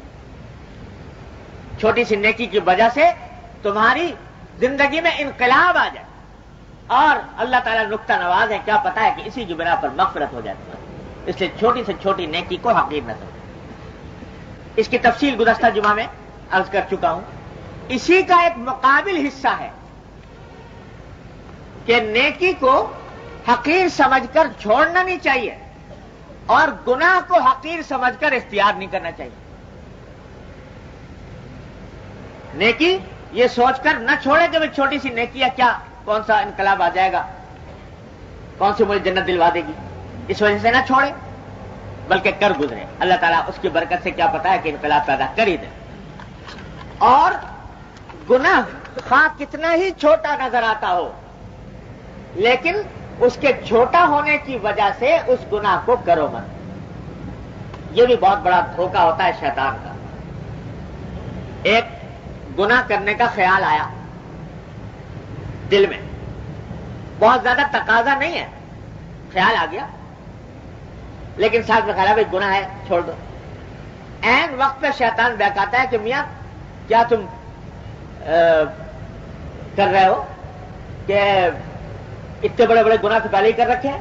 چھوٹی سی نیکی کی وجہ سے تمہاری زندگی میں انقلاب آ جائے اور اللہ تعالیٰ نقطہ نواز ہے, کیا پتا ہے کہ اسی کی بنا پر مغفرت ہو جاتی ہے. اس لیے چھوٹی سے چھوٹی نیکی کو حقیر نہ سمجھو. اس کی تفصیل گزشتہ جمعہ میں عرض کر چکا ہوں. اسی کا ایک مقابل حصہ ہے کہ نیکی کو حقیر سمجھ کر چھوڑنا نہیں چاہیے اور گناہ کو حقیر سمجھ کر اختیار نہیں کرنا چاہیے. نیکی یہ سوچ کر نہ چھوڑے کہ چھوٹی سی نیکی ہے, کیا کون سا انقلاب آ جائے گا, کون سی مجھے جنت دلوا دے گی, اس وجہ سے نہ چھوڑے بلکہ کر گزرے. اللہ تعالیٰ اس کی برکت سے کیا پتا ہے کہ انقلاب پیدا کر ہی دے. اور گناہ خواہ کتنا ہی چھوٹا نظر آتا ہو لیکن اس کے چھوٹا ہونے کی وجہ سے اس گناہ کو کرو مت. یہ بھی بہت بڑا دھوکہ ہوتا ہے شیطان کا. ایک گناہ کرنے کا خیال آیا دل میں, بہت زیادہ تقاضا نہیں ہے, خیال آ گیا لیکن ساتھ میں خیال ہے بھائی گناہ ہے چھوڑ دو. عین وقت پہ شیطان بہکاتا ہے کہ میاں کیا تم کر رہے ہو کہ اتنے بڑے بڑے گناہ تو پہلے ہی کر رکھے ہیں,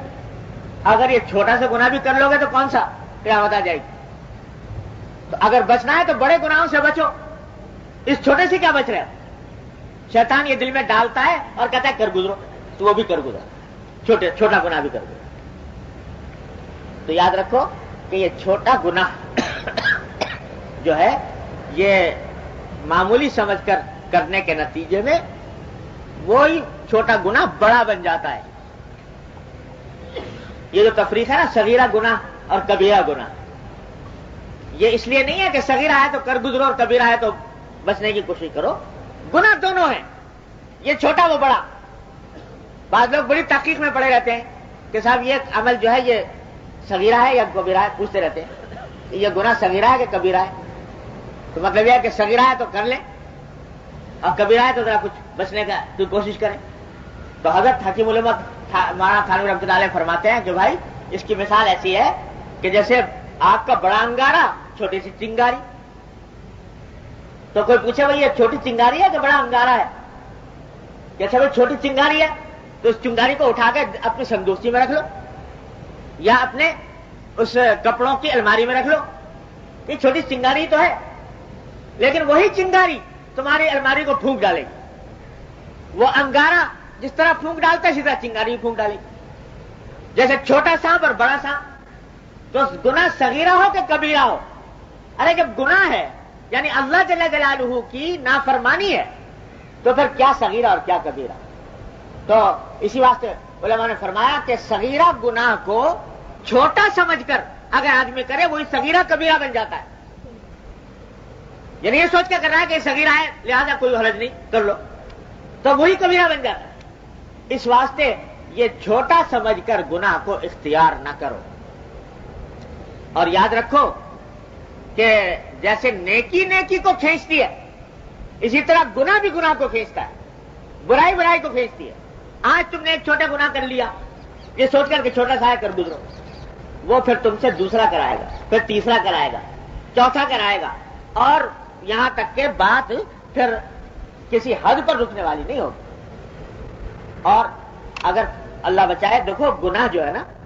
اگر یہ چھوٹا سا گناہ بھی کر لو گے تو کون سا قیامت آ جائے گی. تو اگر بچنا ہے تو بڑے گناہوں سے بچو, اس چھوٹے سے کیا بچ رہے ہو. شیطان یہ دل میں ڈالتا ہے اور کہتا ہے کر گزرو, تو وہ بھی کر گزرو, چھوٹا گناہ بھی کر گزرو. تو یاد رکھو کہ یہ چھوٹا گناہ جو ہے یہ معمولی سمجھ کر کرنے کے نتیجے میں وہی چھوٹا گناہ بڑا بن جاتا ہے. یہ جو تفریق ہے نا صغیرہ گناہ اور کبیرہ گناہ, یہ اس لیے نہیں ہے کہ صغیرہ ہے تو کر گزرو اور کبیرہ ہے تو بچنے کی کوشش کرو. گناہ دونوں ہیں, یہ چھوٹا وہ بڑا. بعض لوگ بڑی تحقیق میں پڑے رہتے ہیں کہ صاحب یہ عمل جو ہے یہ صغیرہ ہے یا کبیرہ ہے, پوچھتے رہتے ہیں یہ گناہ صغیرہ ہے کہ کبیرہ ہے. تو مطلب یہ ہے کہ صغیرہ ہے تو کر لیں اور کبیرہ ہے تو ذرا کچھ بچنے کا تو کوشش کریں. تو حضرت حکیم علماء مولانا تھانوی رحمۃ اللہ علیہ فرماتے ہیں کہ بھائی اس کی مثال ایسی ہے کہ جیسے آگ کا بڑا انگارہ چھوٹی سی چنگاری. تو کوئی پوچھے بھائی یہ چھوٹی چنگاری ہے کہ بڑا انگارہ ہے, کیسے بھائی چھوٹی چنگاری ہے تو اس چنگاری کو اٹھا کے اپنی سندوسی میں رکھ لو یا اپنے اس کپڑوں کی الماری میں رکھ لو. یہ چھوٹی چنگاری تو ہے لیکن وہی چنگاری تمہاری الماری کو پھونک ڈالے گی. وہ انگارہ جس طرح پھونک ڈالتا ہے اسی طرح چنگاری پھونک ڈالے گی. جیسے چھوٹا سانپ اور بڑا سانپ. تو گناہ صغیرہ ہو کہ کبیرہ ہو, ارے جب گناہ ہے یعنی اللہ جل جلالہ کی نافرمانی ہے تو پھر کیا صغیرہ اور کیا کبیرہ. تو اسی واسطے علماء نے فرمایا کہ صغیرہ گناہ کو چھوٹا سمجھ کر اگر آدمی کرے وہی صغیرہ کبیرہ بن جاتا ہے. یعنی یہ سوچ کے کر رہا ہے کہ صغیرہ ہے لہذا کوئی حرج نہیں کر لو, تو وہی کبیرہ بن جاتا ہے. اس واسطے یہ چھوٹا سمجھ کر گناہ کو اختیار نہ کرو. اور یاد رکھو کہ جیسے نیکی نیکی کو کھینچتی ہے اسی طرح گناہ بھی گناہ کو کھینچتا ہے, برائی برائی کو کھینچتی ہے. آج تم نے ایک چھوٹا گناہ کر لیا یہ سوچ کر کہ چھوٹا سا ہے کر گزرو, وہ پھر تم سے دوسرا کرائے گا, پھر تیسرا کرائے گا, چوتھا کرائے گا, اور یہاں تک کہ بات پھر کسی حد پر رکنے والی نہیں ہوگی. اور اگر اللہ بچائے, دیکھو گناہ جو ہے نا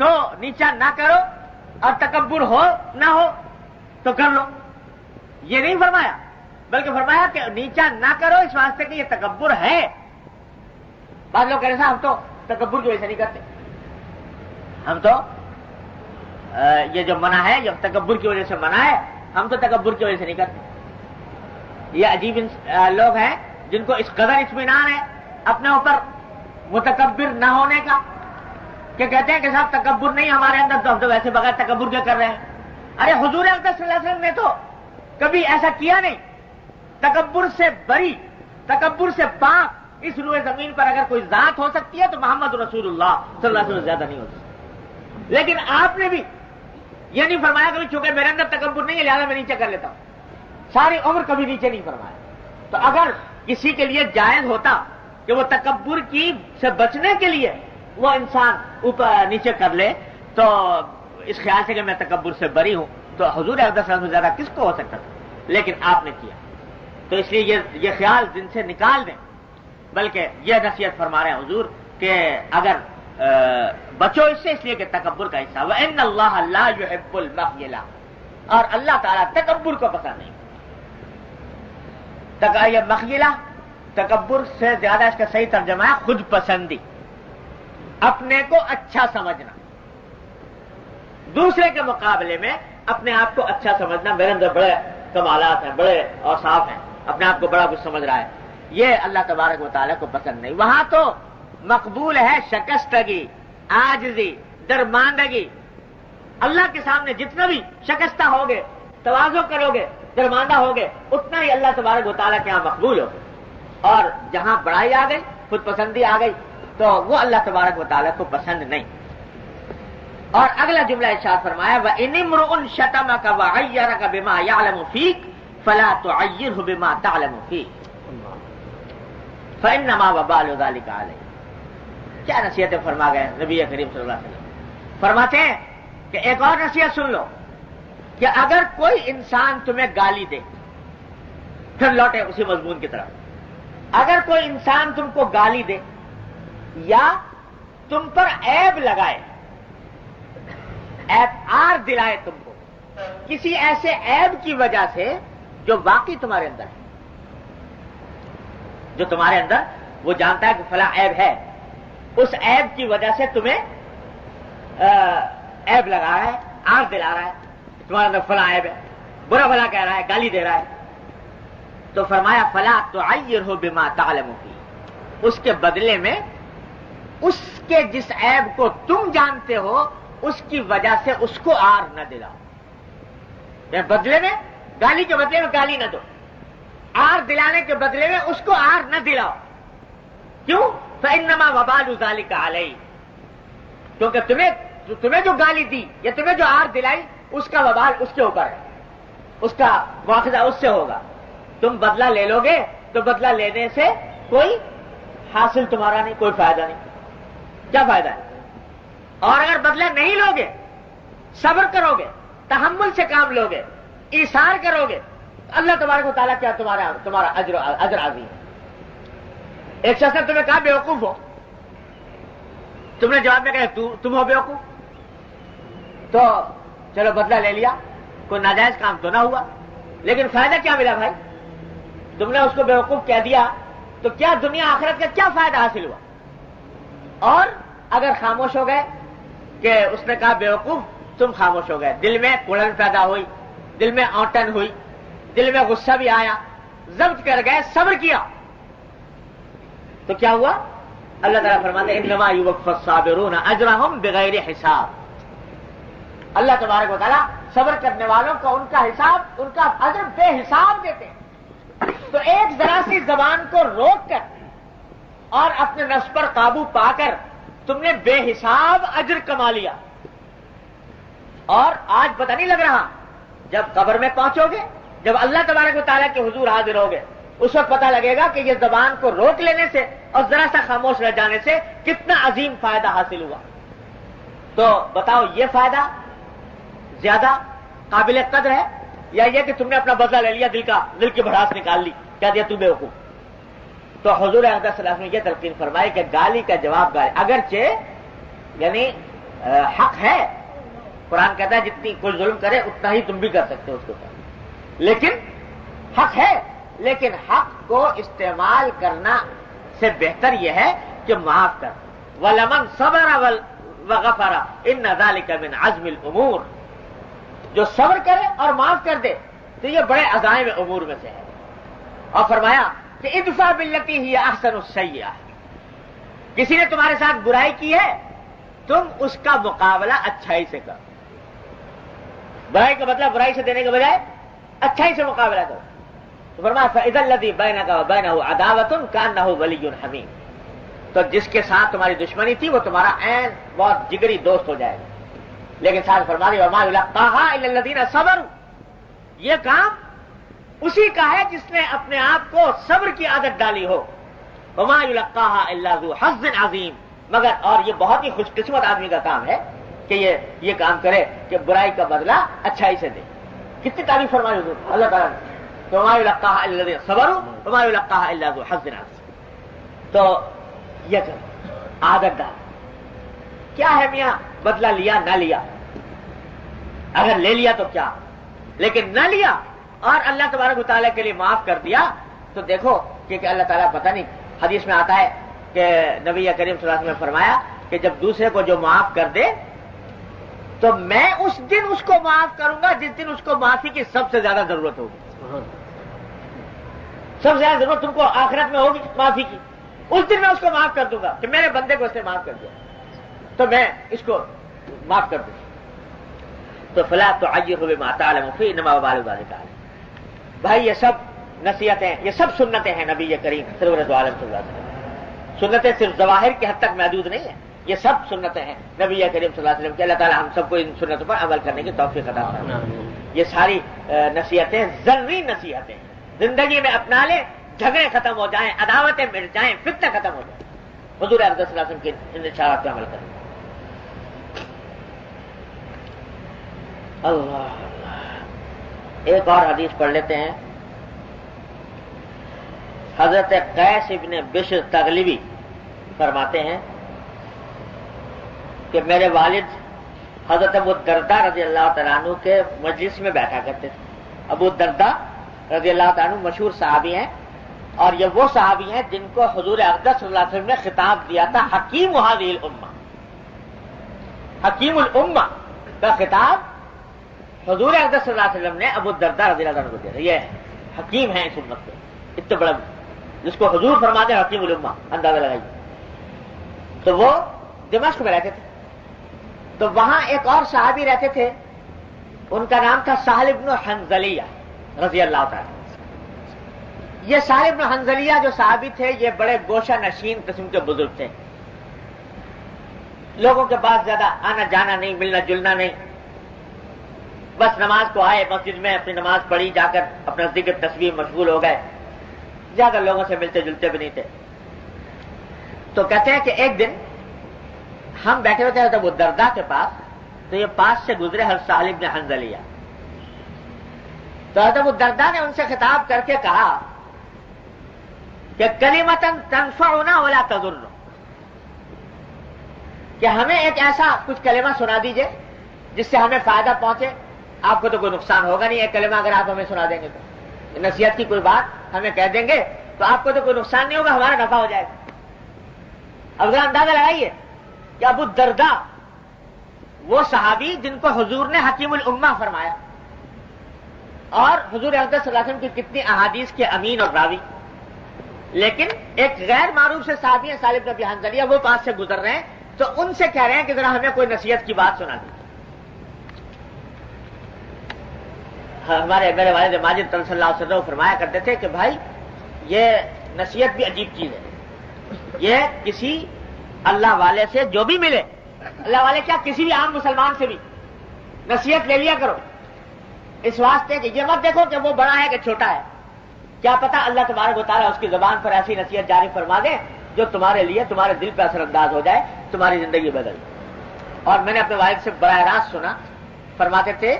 تو نیچا نہ کرو اور تکبر ہو نہ ہو تو کر لو، یہ نہیں فرمایا، بلکہ فرمایا کہ نیچا نہ کرو اس واسطے کہ یہ تکبر ہے۔ بعض لوگ کہہ رہے ہیں ہم تو تکبر کی وجہ سے نہیں کرتے، ہم تو یہ جو منع ہے یہ تکبر کی وجہ سے منع ہے، ہم تو تکبر کی وجہ سے نہیں کرتے۔ یہ عجیب لوگ ہیں جن کو اس قدر اطمینان ہے اپنے اوپر متکبر نہ ہونے کا کہ کہتے ہیں کہ صاحب تکبر نہیں ہمارے اندر، تو ہم تو ویسے بغیر تکبر کے کر رہے ہیں۔ ارے حضور اقدس صلی اللہ علیہ وسلم نے تو کبھی ایسا کیا نہیں، تکبر سے بری، تکبر سے پاک اس روئے زمین پر اگر کوئی ذات ہو سکتی ہے تو محمد رسول اللہ صلی اللہ علیہ وسلم زیادہ نہیں ہو سکتی۔ لیکن آپ نے بھی یہ نہیں فرمایا کہ چونکہ میرے اندر تکبر نہیں ہے لہٰذا میں نیچے کر لیتا ہوں، ساری عمر کبھی نیچے نہیں فرمایا۔ تو اگر کسی کے لیے جائز ہوتا کہ وہ تکبر کی سے بچنے کے لیے وہ انسان اوپر نیچے کر لے تو اس خیال سے کہ میں تکبر سے بری ہوں، تو حضور اقدس صلی اللہ علیہ وسلم زیادہ کس کو ہو سکتا تھا، لیکن آپ نے کیا، تو اس لیے یہ خیال دن سے نکال دیں، بلکہ یہ نصیحت فرما رہے ہیں حضور کہ اگر بچو اس سے، اس لیے کہ تکبر کا حصہ وَإِنَّ اللَّهَ لَا يُحِبُّ الْمَخْيَلَةَ، اور اللہ تعالیٰ تکبر کو پسند نہیں۔ یہ مخیلہ تکبر سے زیادہ اس کا صحیح ترجمہ ہے خود پسندی، اپنے کو اچھا سمجھنا، دوسرے کے مقابلے میں اپنے آپ کو اچھا سمجھنا، میرے اندر بڑے کمالات ہیں، بڑے اوصاف ہیں، اپنے آپ کو بڑا کچھ سمجھ رہا ہے، یہ اللہ تبارک و تعالیٰ کو پسند نہیں۔ وہاں تو مقبول ہے شکستگی، عاجزی، درماندگی، اللہ کے سامنے جتنا بھی شکستہ ہوگے، تواضع کرو گے، درماندہ ہوگے، اتنا ہی اللہ تبارک و تعالیٰ کے یہاں مقبول ہوگے۔ اور جہاں بڑائی آ گئی، خود پسندی آ گئی، تو وہ اللہ تبارک و تعالیٰ کو پسند نہیں۔ اور اگلا جملہ ارشاد فرمایا وَإِنِ امْرُؤٌ شَتَمَكَ وَعَيَّرَكَ بِمَا يَعْلَمُ فِيكَ فَلَا تُعَيِّرْهُ بِمَا تَعْلَمُ فِيهِ فَإِنَّمَا وَبَالُ ذَلِكَ عَلَيْهِ۔ کیا نصیحتیں فرما گئے نبی کریم صلی اللہ علیہ وسلم؟ فرماتے ہیں کہ ایک اور نصیحت سن لو کہ اگر کوئی انسان تمہیں گالی دے، پھر لوٹے اسی مضمون کی طرف، اگر کوئی انسان تم کو گالی دے یا تم پر عیب لگائے، عیب آر دلائے تم کو کسی ایسے عیب کی وجہ سے جو واقعی تمہارے اندر ہے، جو تمہارے اندر وہ جانتا ہے کہ فلاں عیب ہے، اس عیب کی وجہ سے تمہیں عیب لگا رہا ہے، آر دلا رہا ہے، تمہارے اندر فلاں عیب ہے، برا بھلا کہہ رہا ہے، گالی دے رہا ہے، تو فرمایا فلا تعیرہ بما تعلم فیہ، اس کے بدلے میں اس کے جس عیب کو تم جانتے ہو اس کی وجہ سے اس کو آر نہ دلاؤ، یا بدلے میں گالی کے بدلے میں گالی نہ دو، آر دلانے کے بدلے میں اس کو آر نہ دلاؤ۔ کیوں؟ فإنما وبال ذلك علیہ، کیونکہ تمہیں جو گالی دی یا تمہیں جو آر دلائی اس کا وبال اس کے اوپر ہے، اس کا مواخذہ اس سے ہوگا۔ تم بدلہ لے لو گے تو بدلہ لینے سے کوئی حاصل تمہارا نہیں، کوئی فائدہ نہیں، کیا فائدہ ہے؟ اور اگر بدلہ نہیں لوگے، صبر کرو گے، تحمل سے کام لوگے، ایثار کرو گے، اللہ تبارک و تعالیٰ کیا تمہارا اجر عظیم ہے۔ ایک شخص نے تمہیں کہا بیوقوف ہو، تم نے جواب میں کہا تم ہو بیوقوف، تو چلو بدلہ لے لیا، کوئی ناجائز کام تو نہ ہوا، لیکن فائدہ کیا ملا بھائی؟ تم نے اس کو بیوقوف کہہ دیا تو کیا دنیا آخرت کا کیا فائدہ حاصل ہوا؟ اور اگر خاموش ہو گئے کہ اس نے کہا بیوقوف، تم خاموش ہو گئے، دل میں کڑن پیدا ہوئی، دل میں اونٹن ہوئی، دل میں غصہ بھی آیا، ضبط کر گئے، صبر کیا، تو کیا ہوا؟ اللہ تعالیٰ فرماتے ہیں انما یوفی الصابرون اجرہم بغیر حساب، اللہ تبارک و تعالیٰ صبر کرنے والوں کو ان کا حساب، ان کا اجر بے حساب دیتے ہیں۔ تو ایک ذرا سی زبان کو روک کر اور اپنے نفس پر قابو پا کر تم نے بے حساب اجر کما لیا، اور آج پتہ نہیں لگ رہا، جب قبر میں پہنچو گے، جب اللہ تبارک و تعالیٰ کے حضور حاضر ہوگے، اس وقت پتہ لگے گا کہ یہ زبان کو روک لینے سے اور ذرا سا خاموش رہ جانے سے کتنا عظیم فائدہ حاصل ہوا۔ تو بتاؤ یہ فائدہ زیادہ قابل قدر ہے یا یہ کہ تم نے اپنا بدلہ لے لیا، دل کی بھڑاس نکال لی، کہہ دیا تو بیوقوف؟ تو حضور اقدس صلی اللہ علیہ وسلم نے یہ تلقین فرمائی کہ گالی کا جواب گالی، اگرچہ یعنی حق ہے، قرآن کہتا ہے جتنی کوئی ظلم کرے اتنا ہی تم بھی کر سکتے ہو اس کو، لیکن حق ہے، لیکن حق کو استعمال کرنا سے بہتر یہ ہے کہ معاف کر. وَلَمَنْ صَبَرَ وَغَفَرَ إِنَّ ذَلِكَ مِنْ عَزْمِ الْأُمُورِ، جو صبر کرے اور معاف کر دے تو یہ بڑے عزائم امور میں سے ہے. اور فرمایا کہ ادفع باللتی ہی احسن السیئہ، کسی نے تمہارے ساتھ برائی کی ہے تم اس کا مقابلہ اچھائی سے کرو. برائی کا مطلب برائی سے دینے کے بجائے اچھائی سے مقابلہ کرو. تو فرمایا فَإِذَا الَّذِي بَيْنَكَ وَبَيْنَهُ عَدَاوَةٌ كَأَنَّهُ وَلِيٌّ حَمِيمٌ، تو جس کے ساتھ تمہاری دشمنی تھی وہ تمہارا عین بہت جگری دوست ہو جائے گا. لیکن ساتھ فرما دی وَمَا يُلَقَّاهَا إِلَّا الَّذِينَ صَبَرُوا، یہ کام اسی کا ہے جس نے اپنے آپ کو صبر کی عادت ڈالی ہو. وَمَا يُلَقَّاهَا إِلَّا ذُو حَظٍّ عَظِيمٍ، مگر اور یہ بہت ہی خوش قسمت آدمی کا کام ہے کہ یہ کام کرے کہ برائی کا بدلہ اچھائی سے دے. کتنی تعریف فرمائی حضور اللہ تعالیٰ نے. وَمَا يُلَقَّاهَا إِلَّا الَّذِينَ صَبَرُوا وَمَا يُلَقَّاهَا إِلَّا ذُو حَظٍّ عَظِيمٍ. تو یہ کرو، عادت ڈال. کیا ہے میاں بدلہ لیا نہ لیا، اگر لے لیا تو کیا، لیکن نہ لیا اور اللہ تبارک و تعالیٰ کے لیے معاف کر دیا تو دیکھو کہ اللہ تعالیٰ پتہ نہیں، حدیث میں آتا ہے کہ نبی کریم صلی اللہ علیہ وسلم نے فرمایا کہ جب دوسرے کو جو معاف کر دے تو میں اس دن اس کو معاف کروں گا جس دن اس کو معافی کی سب سے زیادہ ضرورت ہوگی. سب سے زیادہ ضرورت تم کو آخرت میں ہوگی معافی کی، اس دن میں اس کو معاف کر دوں گا کہ میرے بندے کو اس نے معاف کر دیا تو میں اس کو معاف کر دوں. تو فلا تعیروا بما تعلم فی انما وبال ذلک علیہ. بھائی یہ سب نصیحتیں، یہ سب سنتیں ہیں نبی کریم سرورت عالم صلی اللہ علیہ وسلم. سنتیں صرف ظواہر کی حد تک محدود نہیں ہیں، یہ سب سنتیں ہیں نبی کریم صلی اللہ علیہ وسلم کہ اللہ تعالی ہم سب کو ان سنتوں پر عمل کرنے کی توفیق عطا فرمائے. یہ ساری نصیحتیں ضروری نصیحتیں ہیں، زندگی میں اپنا لیں، جھگڑے ختم ہو جائیں، عداوتیں مٹ جائیں، فتنہ ختم ہو جائیں. حضور اقدس صلی اللہ علیہ وسلم کے ان اشارات پر عمل کریں. اللہ ایک اور حدیث پڑھ لیتے ہیں. حضرت قیس ابن بشر تغلبی فرماتے ہیں کہ میرے والد حضرت ابو الدرداء رضی اللہ تعالیٰ عنہ کے مجلس میں بیٹھا کرتے تھے. ابو الدرداء رضی اللہ تعالیٰ عنہ مشہور صحابی ہیں، اور یہ وہ صحابی ہیں جن کو حضور اقدس صلی اللہ علیہ وسلم نے خطاب دیا تھا حکیم هذه الامہ. حکیم الامہ کا خطاب حضور اقدس صلی اللہ علیہ وسلم نے ابو الدرداء رضی اللہ عنہ کو دیا. یہ حکیم ہیں اس امت کے، اتنے بڑا جس کو حضور فرماتے ہیں حکیم الامہ، اندازہ لگائیے. تو وہ دمشق میں رہتے تھے. تو وہاں ایک اور صحابی رہتے تھے، ان کا نام تھا سہل بن حنظلیہ رضی اللہ تعالی. یہ سہل بن حنظلیہ جو صحابی تھے یہ بڑے گوشہ نشین قسم کے بزرگ تھے. لوگوں کے پاس زیادہ آنا جانا نہیں، ملنا جلنا نہیں، بس نماز کو آئے، مسجد میں اپنی نماز پڑھی، جا کر اپنا ذکر تسبیح مشغول ہو گئے، زیادہ لوگوں سے ملتے جلتے بھی نہیں تھے. تو کہتے ہیں کہ ایک دن ہم بیٹھے ہوتے ہیں ابو الدرداء کے پاس، تو یہ پاس سے گزرے حضرت سہل بن حنظلیہ. تو حضرت ابو الدرداء نے ان سے خطاب کر کے کہا کہ کلمۃ تنفعنا ولا تضرنا، کہ ہمیں ایک ایسا کچھ کلمہ سنا دیجئے جس سے ہمیں فائدہ پہنچے. آپ کو تو کوئی نقصان ہوگا نہیں، ایک کلمہ اگر آپ ہمیں سنا دیں گے تو نصیحت کی کوئی بات ہمیں کہہ دیں گے تو آپ کو تو کوئی نقصان نہیں ہوگا، ہمارا نفع ہو جائے گا. اب ذرا اندازہ لگائیے کہ ابو الدرداء وہ صحابی جن کو حضور نے حکیم الامہ فرمایا، اور حضور اقدس صلی اللہ علیہ وسلم کی کتنی احادیث کے امین اور راوی، لیکن ایک غیر معروف سے صحابی ہیں سہل بن ابی حنظلیہ، وہ پاس سے گزر رہے ہیں تو ان سے کہہ رہے ہیں کہ ذرا ہمیں کوئی نصیحت کی بات سنا دی. ہمارے میرے والد ماجد صلی اللہ علیہ وسلم فرمایا کرتے تھے کہ بھائی یہ نصیحت بھی عجیب چیز ہے. یہ کسی اللہ والے سے جو بھی ملے، اللہ والے کیا کسی بھی عام مسلمان سے بھی نصیحت لے لیا کرو، اس واسطے کہ یہ مت دیکھو کہ وہ بڑا ہے کہ چھوٹا ہے، کیا پتا اللہ تبارک و تعالیٰ اس کی زبان پر ایسی نصیحت جاری فرما دے جو تمہارے لیے تمہارے دل پہ اثر انداز ہو جائے، تمہاری زندگی بدل. اور میں نے اپنے والد سے براہ راست سنا، فرماتے تھے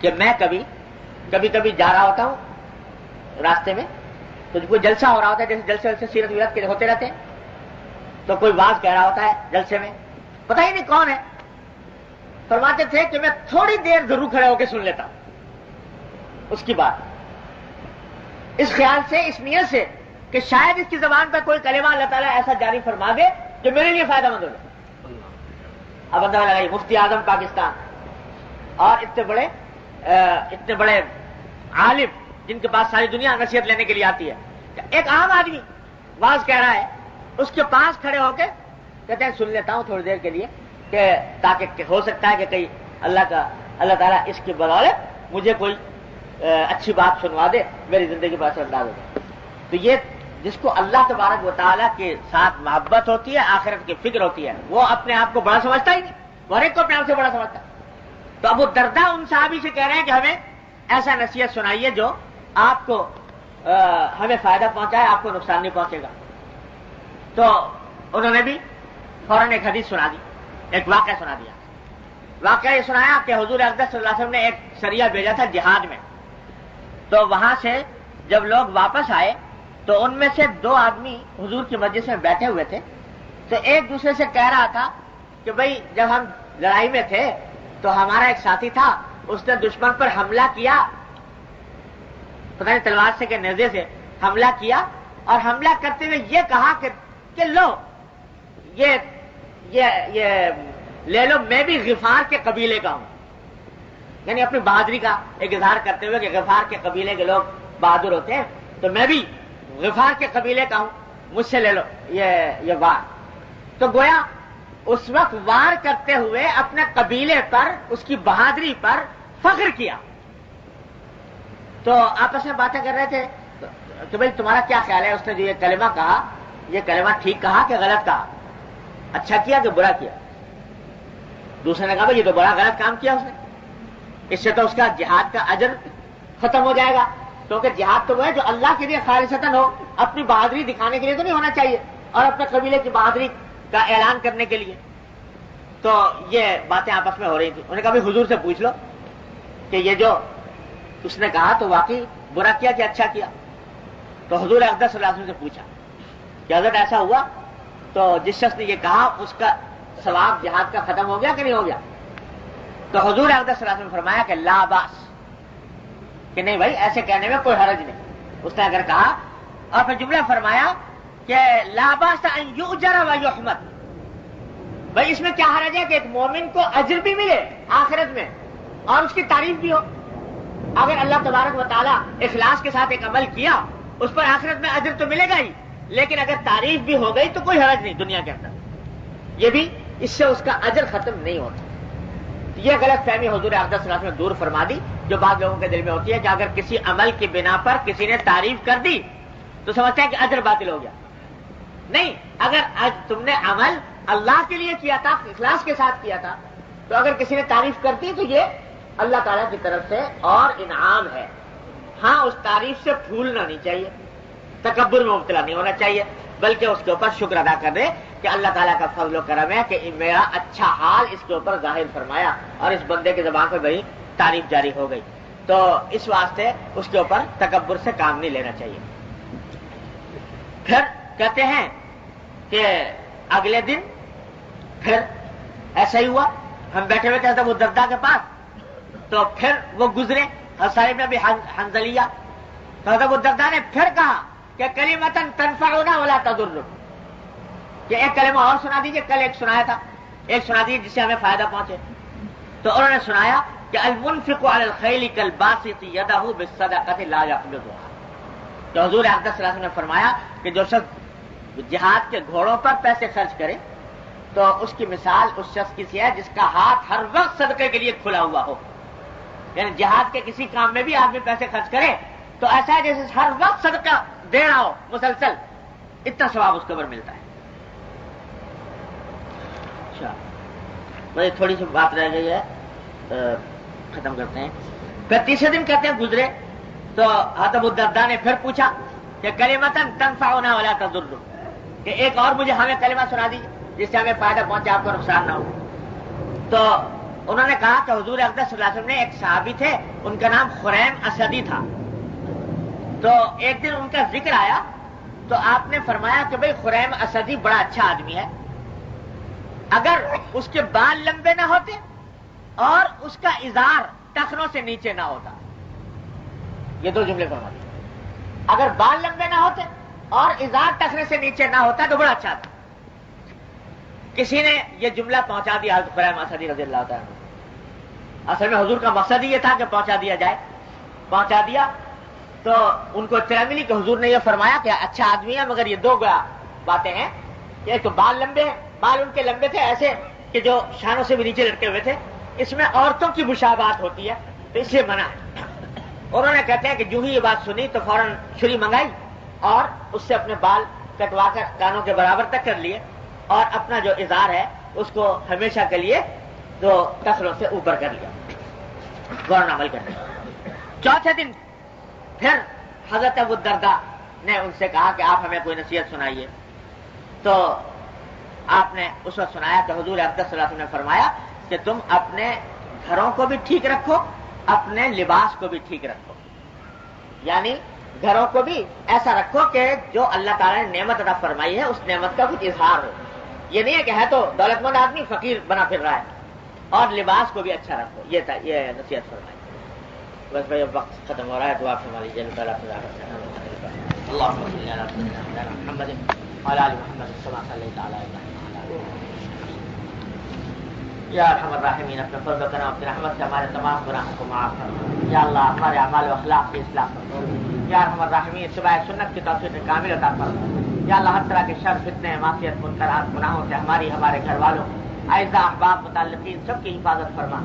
کہ میں کبھی کبھی جا رہا ہوتا ہوں راستے میں، تو کوئی جلسہ ہو رہا ہوتا ہے، جیسے جلسے سیرت ویرت کے ہوتے رہتے ہیں، تو کوئی واز کہہ رہا ہوتا ہے جلسے میں، پتہ ہی نہیں کون ہے. فرماتے تھے کہ میں تھوڑی دیر ضرور کھڑے ہو کے سن لیتا ہوں اس کی بات، اس خیال سے، اس نیت سے کہ شاید اس کی زبان پر کوئی کلمہ اللہ تعالیٰ ایسا جاری فرما دے جو میرے لیے فائدہ مند ہو جائے. اب اندازہ لگائیے، مفتی اعظم پاکستان اور اتنے بڑے عالم جن کے پاس ساری دنیا نصیحت لینے کے لیے آتی ہے، ایک عام آدمی واز کہہ رہا ہے، اس کے پاس کھڑے ہو کے کہتے ہیں سن لیتا ہوں تھوڑی دیر کے لیے کہ تاکہ ہو سکتا ہے کہ کہیں اللہ تعالیٰ اس کے بدولت مجھے کوئی اچھی بات سنوا دے، میری زندگی پر اثر انداز ہو جائے. تو یہ جس کو اللہ تبارک و تعالیٰ کے ساتھ محبت ہوتی ہے، آخرت کی فکر ہوتی ہے، وہ اپنے آپ کو بڑا سمجھتا ہی نہیں، وہ ہر ایک کو اپنے آپ سے بڑا سمجھتا ہے. تو ابو الدرداء ان صحابی سے کہہ رہے ہیں کہ ہمیں ایسا نصیحت سنائیے جو آپ کو ہمیں فائدہ پہنچائے، آپ کو نقصان نہیں پہنچے گا. تو انہوں نے بھی فوراً ایک حدیث سنا دی، ایک واقعہ سنا دیا. واقعہ یہ سنایا کہ حضور اقدس صلی اللہ علیہ وسلم نے ایک سریہ بھیجا تھا جہاد میں. تو وہاں سے جب لوگ واپس آئے تو ان میں سے 2 آدمی حضور کی مجلس میں بیٹھے ہوئے تھے. تو ایک دوسرے سے کہہ رہا تھا کہ بھئی جب ہم لڑائی میں تھے تو ہمارا ایک ساتھی تھا، اس نے دشمن پر حملہ کیا، پتہ نہیں تلوار سے کہ نیزے سے حملہ کیا، اور حملہ کرتے ہوئے یہ کہا کہ لو یہ لے لو، میں بھی غفار کے قبیلے کا ہوں. یعنی اپنی بہادری کا ایک اظہار کرتے ہوئے کہ غفار کے قبیلے کے لوگ بہادر ہوتے ہیں، تو میں بھی غفار کے قبیلے کا ہوں، مجھ سے لے لو یہ وار. تو گویا اس وقت وار کرتے ہوئے اپنے قبیلے پر، اس کی بہادری پر فخر کیا. تو آپس میں باتیں کر رہے تھے کہ بھائی تمہارا کیا خیال ہے، اس نے جو یہ کلمہ کہا، یہ کلمہ ٹھیک کہا کہ غلط کہا، اچھا کیا کہ برا کیا؟ دوسرے نے کہا بھائی یہ تو بڑا غلط کام کیا اس نے، اس سے تو اس کا جہاد کا اجر ختم ہو جائے گا. کیونکہ جہاد تو وہ ہے جو اللہ کے لیے خالصتاً ہو، اپنی بہادری دکھانے کے لیے تو نہیں ہونا چاہیے، اور اپنے قبیلے کی بہادری کا اعلان کرنے کے لیے. تو یہ باتیں آپس میں ہو رہی تھی. انہوں نے کہا بھائی حضور سے پوچھ لو کہ یہ جو اس نے کہا تو واقعی برا کیا کہ اچھا کیا. تو حضور اقدس صلی اللہ علیہ وسلم سے پوچھا کہ حضرت ایسا ہوا تو جس شخص نے یہ کہا اس کا ثواب جہاد کا ختم ہو گیا کہ نہیں ہو گیا؟ تو حضور اقدس صلی اللہ علیہ وسلم نے فرمایا کہ لا باس، کہ نہیں بھائی ایسے کہنے میں کوئی حرج نہیں. اس نے اگر کہا، اور پھر جملہ فرمایا کہ لا باس ان یؤجر و یحمد، بھائی اس میں کیا حرج ہے کہ ایک مومن کو اجر بھی ملے آخرت میں اور اس کی تعریف بھی ہو. اگر اللہ تبارک و تعالیٰ اخلاص کے ساتھ ایک عمل کیا، اس پر آخرت میں اجر تو ملے گا ہی، لیکن اگر تعریف بھی ہو گئی تو کوئی حرج نہیں دنیا کے اندر. یہ بھی اس سے اس کا اجر ختم نہیں ہوتا. یہ غلط فہمی حضور اقدس صلی اللہ علیہ وسلم نے دور فرما دی جو بعض لوگوں کے دل میں ہوتی ہے کہ اگر کسی عمل کی بنا پر کسی نے تعریف کر دی تو سمجھتے ہیں کہ اجر باطل ہو گیا. نہیں، اگر تم نے عمل اللہ کے لیے کیا تھا، اخلاص کے ساتھ کیا تھا، تو اگر کسی نے تعریف کر دی تو یہ اللہ تعالیٰ کی طرف سے اور انعام ہے. ہاں اس تعریف سے پھولنا نہیں چاہیے، تکبر میں مبتلا نہیں ہونا چاہیے، بلکہ اس کے اوپر شکر ادا کر دے کہ اللہ تعالیٰ کا فضل و کرم ہے کہ میرا اچھا حال اس کے اوپر ظاہر فرمایا اور اس بندے کی زبان پہ بھئی تعریف جاری ہو گئی. تو اس واسطے اس کے اوپر تکبر سے کام نہیں لینا چاہیے. پھر کہتے ہیں کہ اگلے دن پھر ایسا ہی ہوا، ہم بیٹھے ہوئے تھے حضرت ابو الدرداء کے پاس، تو پھر وہ گزرے صاحب نے بھی حنظلیہ. تو حضرت ابو الدرداء نے پھر کہا کہ کلمتن تنفعنا ولا تضر، کہ ایک کلمہ اور سنا دیجیے. کل ایک سنایا تھا، ایک سنا دیجیے جس سے ہمیں فائدہ پہنچے. تو انہوں نے سنایا کہ المنفق علی الخیل کالباسط یدہ بالصدقۃ لا یقبضها. تو حضور اقدس صلی اللہ علیہ وسلم نے فرمایا کہ جو شخص جہاد کے گھوڑوں پر پیسے خرچ کرے تو اس کی مثال اس شخص کی سی ہے جس کا ہاتھ ہر وقت صدقے کے لیے کھلا ہوا ہو. یعنی جہاد کے کسی کام میں بھی آدمی پیسے خرچ کرے تو ایسا ہے جیسے ہر وقت صدقہ دے رہا ہو مسلسل، اتنا ثواب اس کے اوپر ملتا ہے. اچھا بھائی تھوڑی سی بات رہ گئی ہے، ختم کرتے ہیں. پھر تیسرے دن کہتے ہیں گزرے تو حضرت ابو الدرداء نے پھر پوچھا کہ کلمتن تنفعنا ولا تضر، کہ ایک اور مجھے ہمیں کلمہ سنا دیجیے جس سے ہمیں فائدہ پہنچے، آپ کو نقصان نہ ہو. تو انہوں نے کہا کہ حضور اقدس صلی اللہ علیہ وسلم نے ایک صحابی تھے، ان کا نام خریم اسدی تھا. تو ایک دن ان کا ذکر آیا تو آپ نے فرمایا کہ بھئی خریم اسدی بڑا اچھا آدمی ہے، اگر اس کے بال لمبے نہ ہوتے اور اس کا ازار ٹخنوں سے نیچے نہ ہوتا. یہ دو جملے فرما دیے. اگر بال لمبے نہ ہوتے اور ازار ٹخنے سے نیچے نہ ہوتا تو بڑا اچھا تھا. کسی نے یہ جملہ پہنچا دیا حضرت ابراہیم اسدی رضی اللہ تعالیٰ عنہ. اصل میں حضور کا مقصد ہی یہ تھا کہ پہنچا دیا جائے. پہنچا دیا تو ان کو اطلاع ملی کہ حضور نے یہ فرمایا کہ اچھا آدمی ہے مگر یہ دو باتیں ہیں. ایک تو بال لمبے ہیں, بال ان کے لمبے تھے ایسے کہ جو شانوں سے بھی نیچے لٹکے ہوئے تھے. اس میں عورتوں کی مشابہت ہوتی ہے تو اس لیے منع ہے. انہوں نے کہتے ہیں کہ جو ہی یہ بات سنی تو فوراً چھری منگائی اور اس سے اپنے بال کٹوا کر کانوں کے برابر تک کر لیے اور اپنا جو ازار ہے اس کو ہمیشہ کے لیے تو ٹخنوں سے اوپر کر لیا. فوراً عمل کرنے. چوتھے دن پھر حضرت ابو الدرداء نے ان سے کہا کہ آپ ہمیں کوئی نصیحت سنائیے. تو آپ نے اس وقت سنایا کہ حضور اقدس صلی اللہ علیہ وسلم نے فرمایا کہ تم اپنے گھروں کو بھی ٹھیک رکھو, اپنے لباس کو بھی ٹھیک رکھو. یعنی گھروں کو بھی ایسا رکھو کہ جو اللہ تعالیٰ نے نعمت عطا فرمائی ہے اس نعمت کا کچھ اظہار ہو. یہ نہیں ہے کہ ہے تو دولت مند آدمی فقیر بنا پھر رہا ہے. اور لباس کو بھی اچھا رکھو. یہ نصیحت فرمائی. بس بھائی اب وقت ختم ہو رہا ہے. دعا فرما لیجیے. اللهم صل على سيدنا محمد وعلى ال محمد كما صليت على ابراهيم. یا ارحم الراحمین, اپنے فضل و کرم اپنی رحمت سے ہمارے تمام گناہوں کو معاف کرو. یا اللہ ہمارے اعمال و اخلاق کی اصلاح کرو. یا ارحم الراحمین, اتباع سنت کی توفیق کامل عطا فرما. یا اللہ ہر طرح کے شر, فتنے, معصیت, منکرات, گناہوں سے ہماری, ہمارے گھر والوں, اعزاء, احباب, متعلقین سب کی حفاظت فرما.